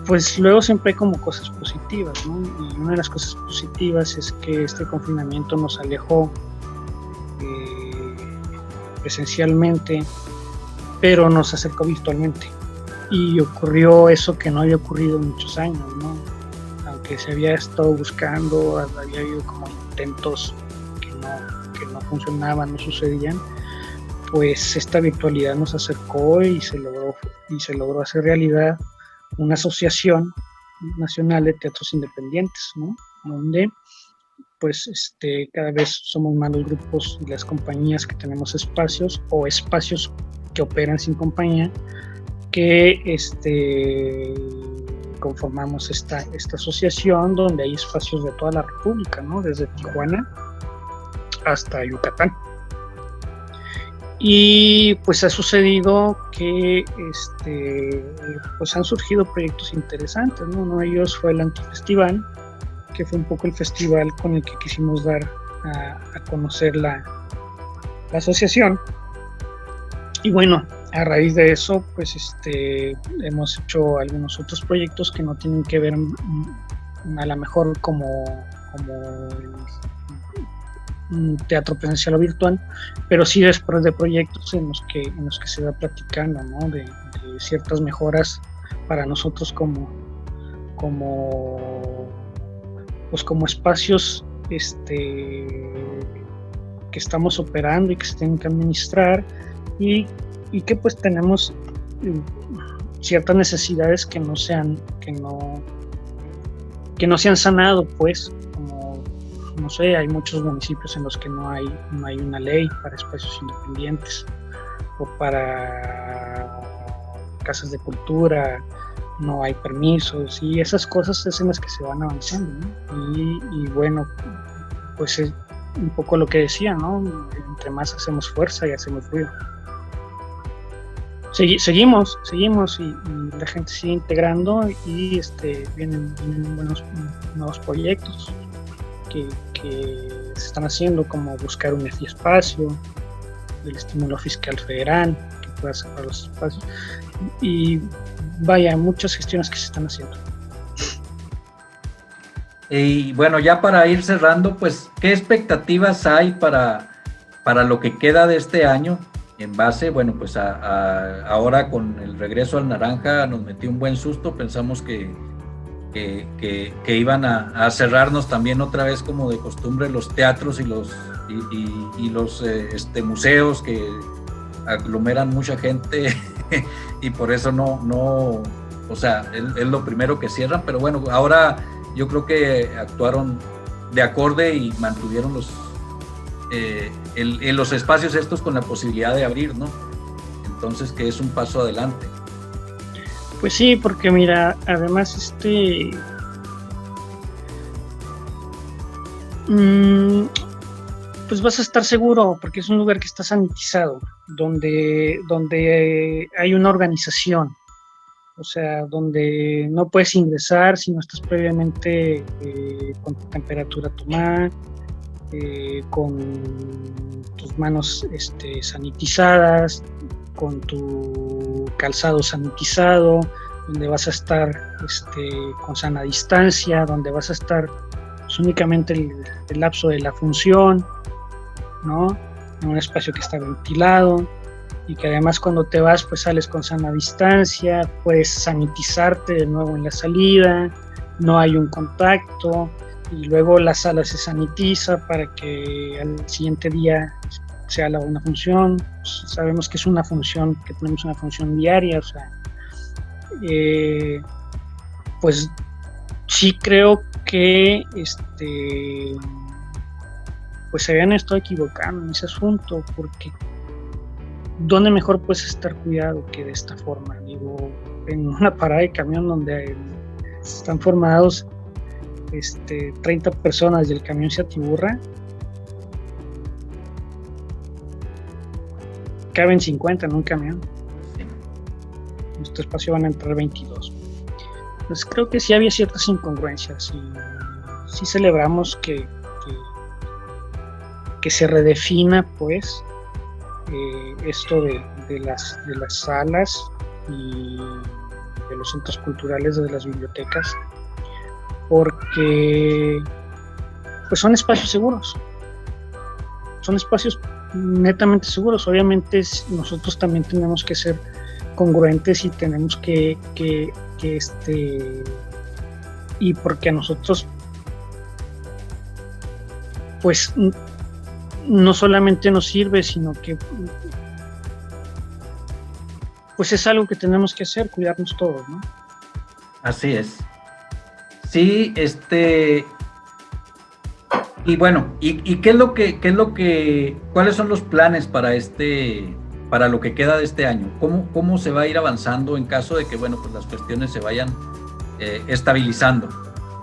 pues luego siempre hay como cosas positivas, ¿no? Y una de las cosas positivas es que este confinamiento nos alejó presencialmente, pero nos acercó virtualmente. Y ocurrió eso que no había ocurrido en muchos años, ¿no? Aunque se había estado buscando, había habido como intentos que no funcionaban, no sucedían, pues esta virtualidad nos acercó y se logró hacer realidad una asociación nacional de teatros independientes, ¿no? Donde pues cada vez somos más los grupos y las compañías que tenemos espacios o espacios que operan sin compañía, que conformamos esta asociación, donde hay espacios de toda la República, ¿no? Desde Tijuana hasta Yucatán. Y pues ha sucedido que pues han surgido proyectos interesantes, ¿no? Uno de ellos fue el Antifestival, que fue un poco el festival con el que quisimos dar a conocer la asociación. Y bueno, a raíz de eso, pues hemos hecho algunos otros proyectos que no tienen que ver a lo mejor como un teatro presencial o virtual, pero sí después de proyectos en los que se va platicando, ¿no? de ciertas mejoras para nosotros como espacios que estamos operando y que se tienen que administrar y que pues tenemos ciertas necesidades que no se han sanado, pues, como no sé, hay muchos municipios en los que no hay una ley para espacios independientes o para casas de cultura, no hay permisos y esas cosas es en las que se van avanzando, ¿no? Y bueno, pues es un poco lo que decía, ¿no? Entre más hacemos fuerza y hacemos ruido. Seguimos y la gente sigue integrando y vienen buenos nuevos proyectos que se están haciendo, como buscar un espacio, el estímulo fiscal federal que pueda cerrar los espacios y vaya, muchas gestiones que se están haciendo. Y bueno, ya para ir cerrando, pues, ¿qué expectativas hay para lo que queda de este año? En base, bueno, pues ahora con el regreso al Naranja nos metió un buen susto, pensamos que iban a cerrarnos también otra vez como de costumbre los teatros y los museos que aglomeran mucha gente y por eso no, o sea, es lo primero que cierran, pero bueno, ahora yo creo que actuaron de acorde y mantuvieron los espacios estos con la posibilidad de abrir, ¿no? Entonces, que es un paso adelante. Pues sí, porque mira, además pues vas a estar seguro, porque es un lugar que está sanitizado, donde hay una organización, o sea, donde no puedes ingresar si no estás previamente con tu temperatura tomada, con tus manos sanitizadas, con tu calzado sanitizado, donde vas a estar con sana distancia, donde vas a estar pues, únicamente el lapso de la función, ¿no? En un espacio que está ventilado y que además cuando te vas pues sales con sana distancia, puedes sanitizarte de nuevo en la salida, no hay un contacto y luego la sala se sanitiza para que al siguiente día sea una función. Pues sabemos que es una función, que tenemos una función diaria, o sea, pues sí creo que pues se habían estado equivocando en ese asunto, porque ¿dónde mejor puedes estar cuidado que de esta forma? Digo, en una parada de camión donde están formados 30 personas y el camión se atiburra, caben 50 en un camión. En nuestro espacio van a entrar 22. Pues creo que sí había ciertas incongruencias y sí celebramos que se redefina pues esto de las salas y de los centros culturales, de las bibliotecas, porque pues son espacios seguros, son espacios netamente seguros. Obviamente nosotros también tenemos que ser congruentes y tenemos que y porque a nosotros pues no solamente nos sirve, sino que pues es algo que tenemos que hacer, cuidarnos todos, ¿no? Así es. Sí, y bueno, ¿y qué es lo que, cuáles son los planes para lo que queda de este año? ¿Cómo se va a ir avanzando en caso de que, bueno, pues las cuestiones se vayan estabilizando?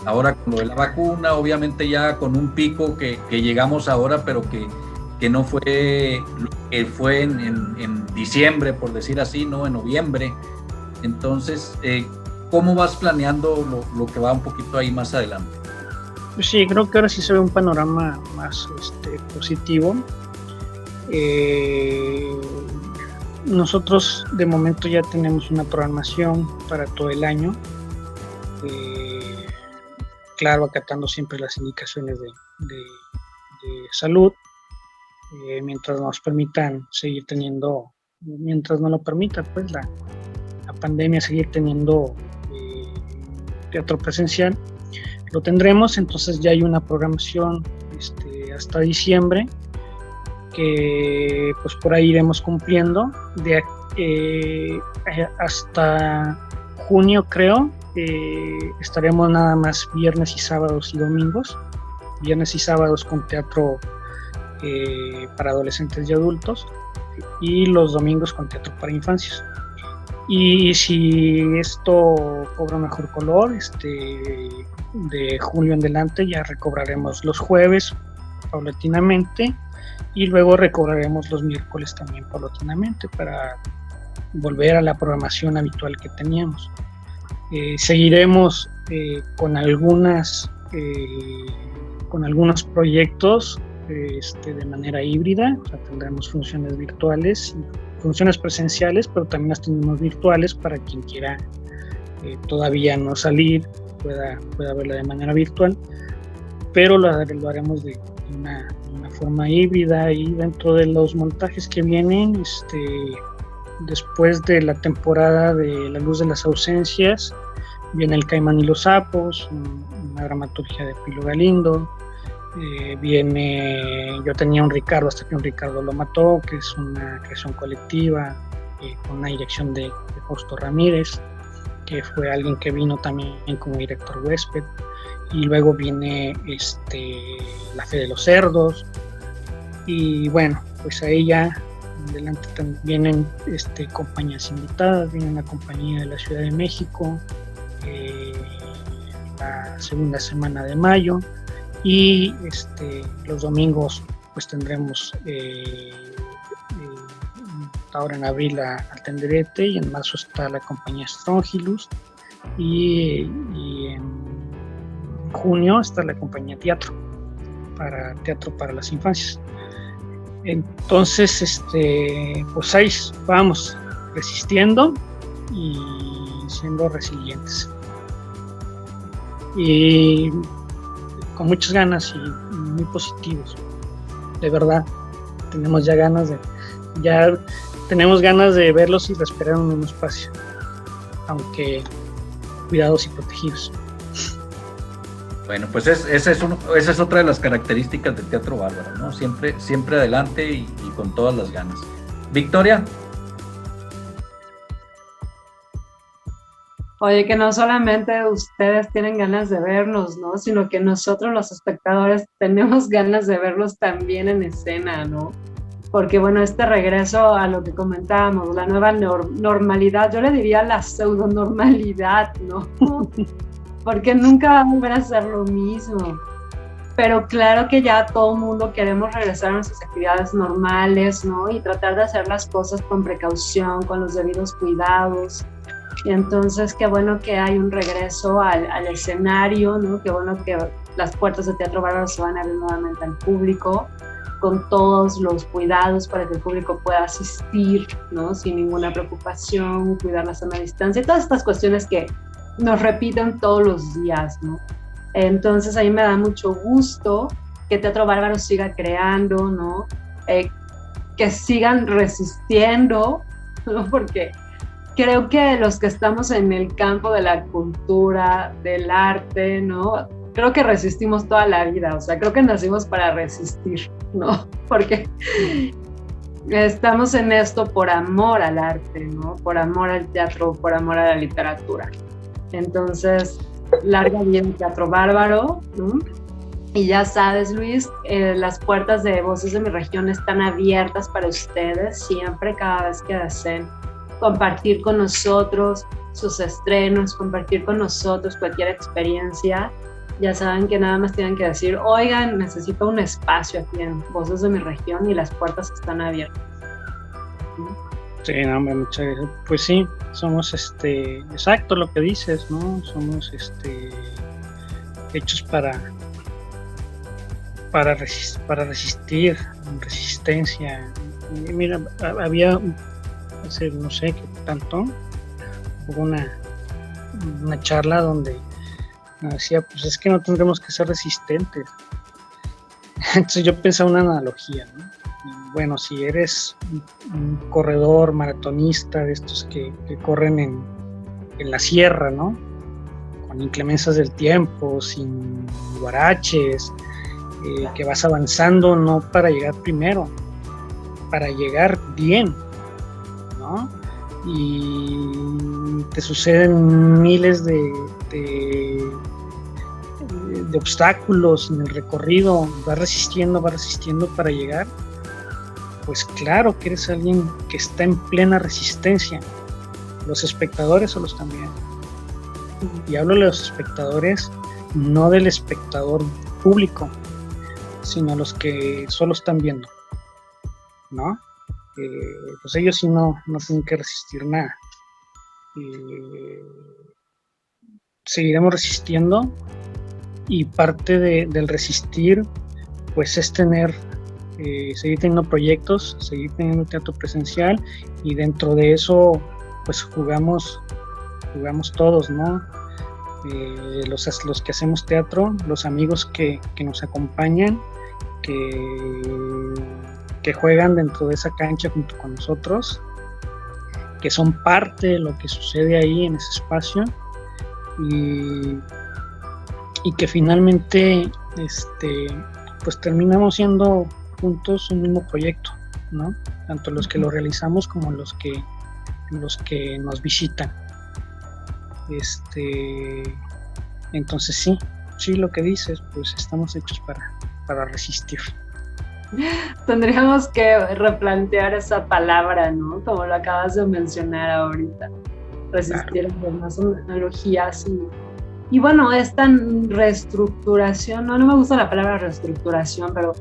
Ahora con lo de la vacuna, obviamente ya con un pico que llegamos ahora, pero que no fue lo que fue en diciembre, por decir así, no en noviembre. Entonces, ¿cómo vas planeando lo que va un poquito ahí más adelante? Pues sí, creo que ahora sí se ve un panorama más positivo. Nosotros de momento ya tenemos una programación para todo el año, claro, acatando siempre las indicaciones de salud, mientras nos permitan seguir teniendo, mientras no lo permita pues la pandemia, seguir teniendo teatro presencial, lo tendremos. Entonces ya hay una programación hasta diciembre, que pues por ahí iremos cumpliendo. Hasta junio creo estaremos nada más viernes y sábados y domingos, viernes y sábados con teatro para adolescentes y adultos, y los domingos con teatro para infancias. Y si esto cobra mejor color, de julio en adelante ya recobraremos los jueves paulatinamente, y luego recobraremos los miércoles también paulatinamente para volver a la programación habitual que teníamos. Seguiremos con algunos proyectos de manera híbrida, o sea, tendremos funciones virtuales y funciones presenciales, pero también las tenemos virtuales para quien quiera todavía no salir, pueda verla de manera virtual, pero lo haremos de una forma híbrida. Y dentro de los montajes que vienen, después de la temporada de La Luz de las Ausencias, viene El Caimán y los Sapos, una dramaturgia de Pilo Galindo. Viene Yo tenía un Ricardo hasta que un Ricardo lo mató, que es una creación colectiva con una dirección de Fausto Ramírez, que fue alguien que vino también como director huésped. Y luego viene La Fe de los Cerdos, y bueno, pues ahí ya adelante vienen compañías invitadas. Viene una compañía de la Ciudad de México la segunda semana de mayo, y los domingos pues tendremos ahora en abril a Tenderete, y en marzo está la compañía Strongylus, y en junio está la compañía Teatro para las infancias. Entonces pues ahí vamos resistiendo y siendo resilientes, y con muchas ganas y muy positivos. De verdad, tenemos ganas de verlos y respirar en un espacio, aunque cuidados y protegidos. Bueno, pues esa es otra de las características del Teatro Bárbaro, ¿no? Siempre adelante y con todas las ganas. Victoria. Oye, que no solamente ustedes tienen ganas de vernos, ¿no? Sino que nosotros los espectadores tenemos ganas de verlos también en escena, ¿no? Porque bueno, este regreso a lo que comentábamos, la nueva normalidad, yo le diría la pseudonormalidad, ¿no? porque nunca va a volver a ser lo mismo. Pero claro que ya todo el mundo queremos regresar a nuestras actividades normales, ¿no? Y tratar de hacer las cosas con precaución, con los debidos cuidados. Y entonces qué bueno que hay un regreso al escenario, ¿no? Qué bueno que las puertas de Teatro Bárbaro se van a abrir nuevamente al público, con todos los cuidados para que el público pueda asistir, ¿no? Sin ninguna preocupación, cuidar la sana distancia, y todas estas cuestiones que nos repiten todos los días, ¿no? Entonces a mí me da mucho gusto que Teatro Bárbaro siga creando, ¿no? Que sigan resistiendo, ¿no? Porque creo que los que estamos en el campo de la cultura, del arte, ¿no? Creo que resistimos toda la vida, o sea, creo que nacimos para resistir, ¿no? Porque estamos en esto por amor al arte, ¿no? Por amor al teatro, por amor a la literatura. Entonces, larga vida el Teatro Bárbaro, ¿no? Y ya sabes, Luis, las puertas de Voces de mi Región están abiertas para ustedes siempre, cada vez que deseen compartir con nosotros sus estrenos, compartir con nosotros cualquier experiencia. Ya saben que nada más tienen que decir, oigan, necesito un espacio aquí en Voces de mi Región, y las puertas están abiertas. Sí, no, hombre, muchas gracias. Pues sí, somos exacto lo que dices, ¿no? Somos hechos para resistir, resistencia. Y mira, había hace no sé qué tanto, hubo una charla donde decía, pues es que no tendremos que ser resistentes. Entonces yo pensaba una analogía, ¿no? Bueno, si eres un corredor maratonista de estos que corren en la sierra, ¿no? Con inclemencias del tiempo, sin guaraches, que vas avanzando no para llegar primero, para llegar bien, ¿no? Y te suceden miles de obstáculos en el recorrido, vas resistiendo para llegar. Pues claro que eres alguien que está en plena resistencia. Los espectadores solo están viendo. Y hablo de los espectadores, no del espectador público, sino los que solo están viendo, ¿no? Pues ellos sí no tienen que resistir nada. Seguiremos resistiendo, y parte del resistir pues es seguir teniendo proyectos, seguir teniendo teatro presencial, y dentro de eso pues jugamos todos, ¿no? Los que hacemos teatro, los amigos que nos acompañan, que juegan dentro de esa cancha junto con nosotros, que son parte de lo que sucede ahí en ese espacio, y que finalmente pues terminamos siendo juntos un mismo proyecto, ¿no? Tanto los que lo realizamos como los que nos visitan. Entonces sí, lo que dices, pues estamos hechos para resistir. Tendríamos que replantear esa palabra, ¿no? Como lo acabas de mencionar ahorita. Resistir, claro. Más analogías y bueno, esta reestructuración, no me gusta la palabra reestructuración, pero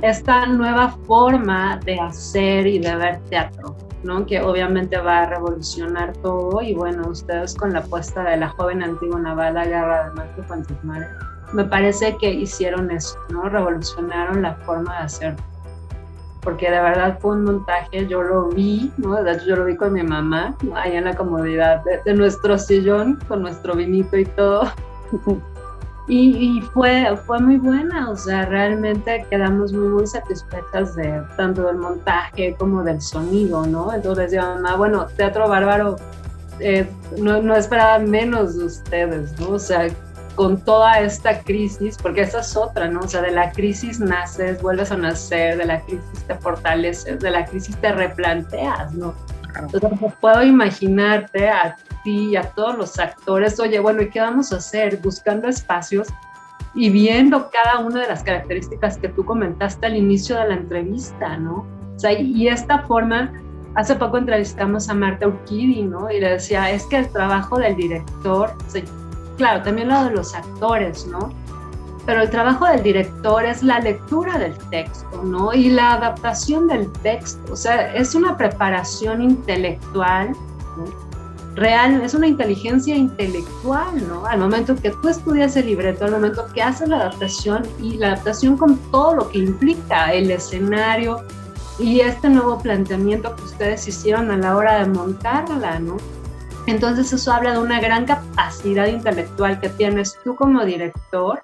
esta nueva forma de hacer y de ver teatro, ¿no? Que obviamente va a revolucionar todo. Y bueno, ustedes con la apuesta de La Joven Antígona va a la guerra de Marco Fantasmare, me parece que hicieron eso, ¿no? Revolucionaron la forma de hacer, porque de verdad fue un montaje, yo lo vi, ¿no? De hecho yo lo vi con mi mamá, ¿no? Ahí en la comodidad de nuestro sillón, con nuestro vinito y todo. Y fue muy buena, o sea, realmente quedamos muy satisfechas de tanto del montaje como del sonido, ¿no? Entonces decía mamá, bueno, Teatro Bárbaro no esperaba menos de ustedes, ¿no? O sea, con toda esta crisis, porque esa es otra, ¿no? O sea, de la crisis naces, vuelves a nacer, de la crisis te fortaleces, de la crisis te replanteas, ¿no? Entonces puedo imaginarte a ti y a todos los actores, oye, bueno, ¿y qué vamos a hacer? Buscando espacios y viendo cada una de las características que tú comentaste al inicio de la entrevista, ¿no? O sea, y esta forma, hace poco entrevistamos a Marta Urquidi, ¿no? Y le decía, es que el trabajo del director, o sea, claro, también lo de los actores, ¿no? Pero el trabajo del director es la lectura del texto, ¿no? Y la adaptación del texto, o sea, es una preparación intelectual, ¿no? Real, es una inteligencia intelectual, ¿no? Al momento que tú estudias el libreto, al momento que haces la adaptación, y la adaptación con todo lo que implica el escenario y este nuevo planteamiento que ustedes hicieron a la hora de montarla, ¿no? Entonces eso habla de una gran capacidad intelectual que tienes tú como director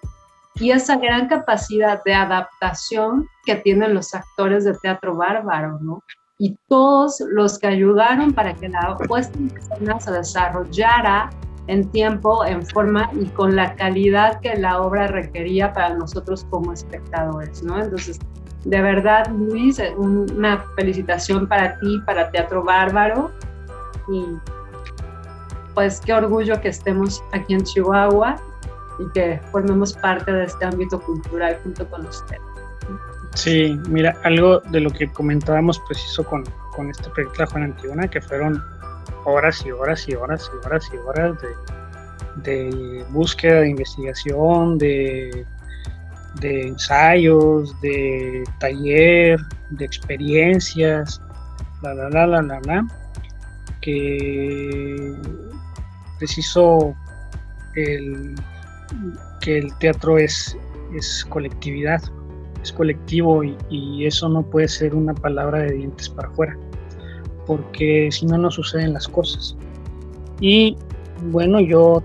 y esa gran capacidad de adaptación que tienen los actores de Teatro Bárbaro, ¿no? Y todos los que ayudaron para que la puesta en escena se desarrollara en tiempo, en forma y con la calidad que la obra requería para nosotros como espectadores, ¿no? Entonces, de verdad, Luis, una felicitación para ti, para Teatro Bárbaro, y pues qué orgullo que estemos aquí en Chihuahua y que formemos parte de este ámbito cultural junto con usted. Sí, mira, algo de lo que comentábamos preciso con este proyecto de La Juana Antígona, que fueron horas y horas y horas y horas y horas de búsqueda, de investigación, de ensayos, de taller, de experiencias, que preciso que el teatro es colectividad, es colectivo, y eso no puede ser una palabra de dientes para afuera, porque si no, no suceden las cosas. Y bueno, yo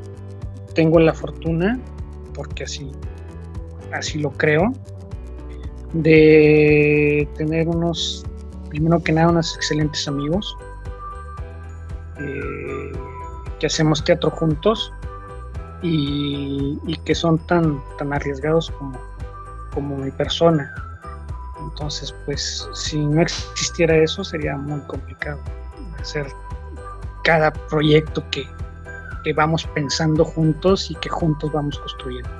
tengo la fortuna, porque así lo creo, de tener primero que nada, unos excelentes amigos, que hacemos teatro juntos y que son tan arriesgados como mi persona. Entonces, pues, si no existiera eso, sería muy complicado hacer cada proyecto que vamos pensando juntos y que juntos vamos construyendo.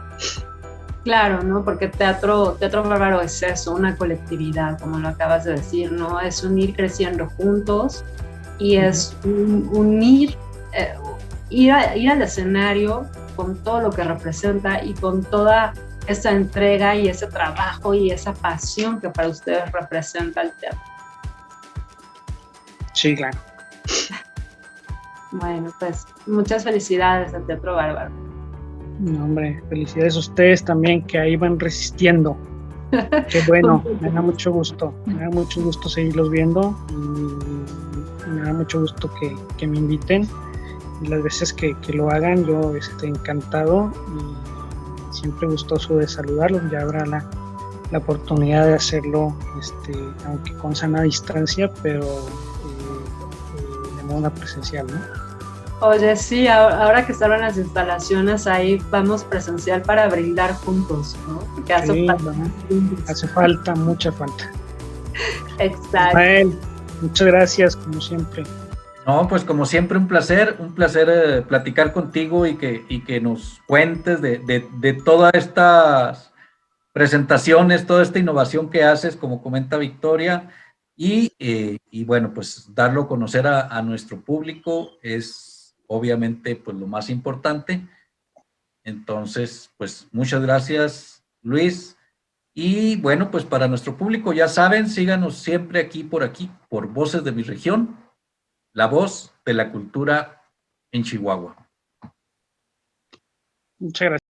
Claro, ¿no? Porque Teatro Bárbaro es eso, una colectividad, como lo acabas de decir, ¿no? Es unir creciendo juntos y es ir al escenario con todo lo que representa y con toda esa entrega y ese trabajo y esa pasión que para ustedes representa el teatro. Sí, claro. Bueno, pues muchas felicidades al Teatro Bárbaro. No, hombre, felicidades a ustedes también, que ahí van resistiendo. Qué bueno, me da mucho gusto seguirlos viendo, y me da mucho gusto que me inviten, y las veces que lo hagan yo encantado y siempre gustoso de saludarlos. Ya habrá la oportunidad de hacerlo, aunque con sana distancia, pero de modo presencial, ¿no? Oye, sí, ahora que estaban las instalaciones ahí, vamos presencial para brindar juntos, ¿no? Porque hace falta, mucha falta. Exacto. Rafael, muchas gracias, como siempre. No, pues como siempre un placer platicar contigo y que nos cuentes de todas estas presentaciones, toda esta innovación que haces, como comenta Victoria, y bueno, pues darlo a conocer a nuestro público es obviamente pues lo más importante. Entonces, pues muchas gracias, Luis. Y bueno, pues para nuestro público, ya saben, síganos siempre aquí, por Voces de mi Región, la voz de la cultura en Chihuahua. Muchas gracias.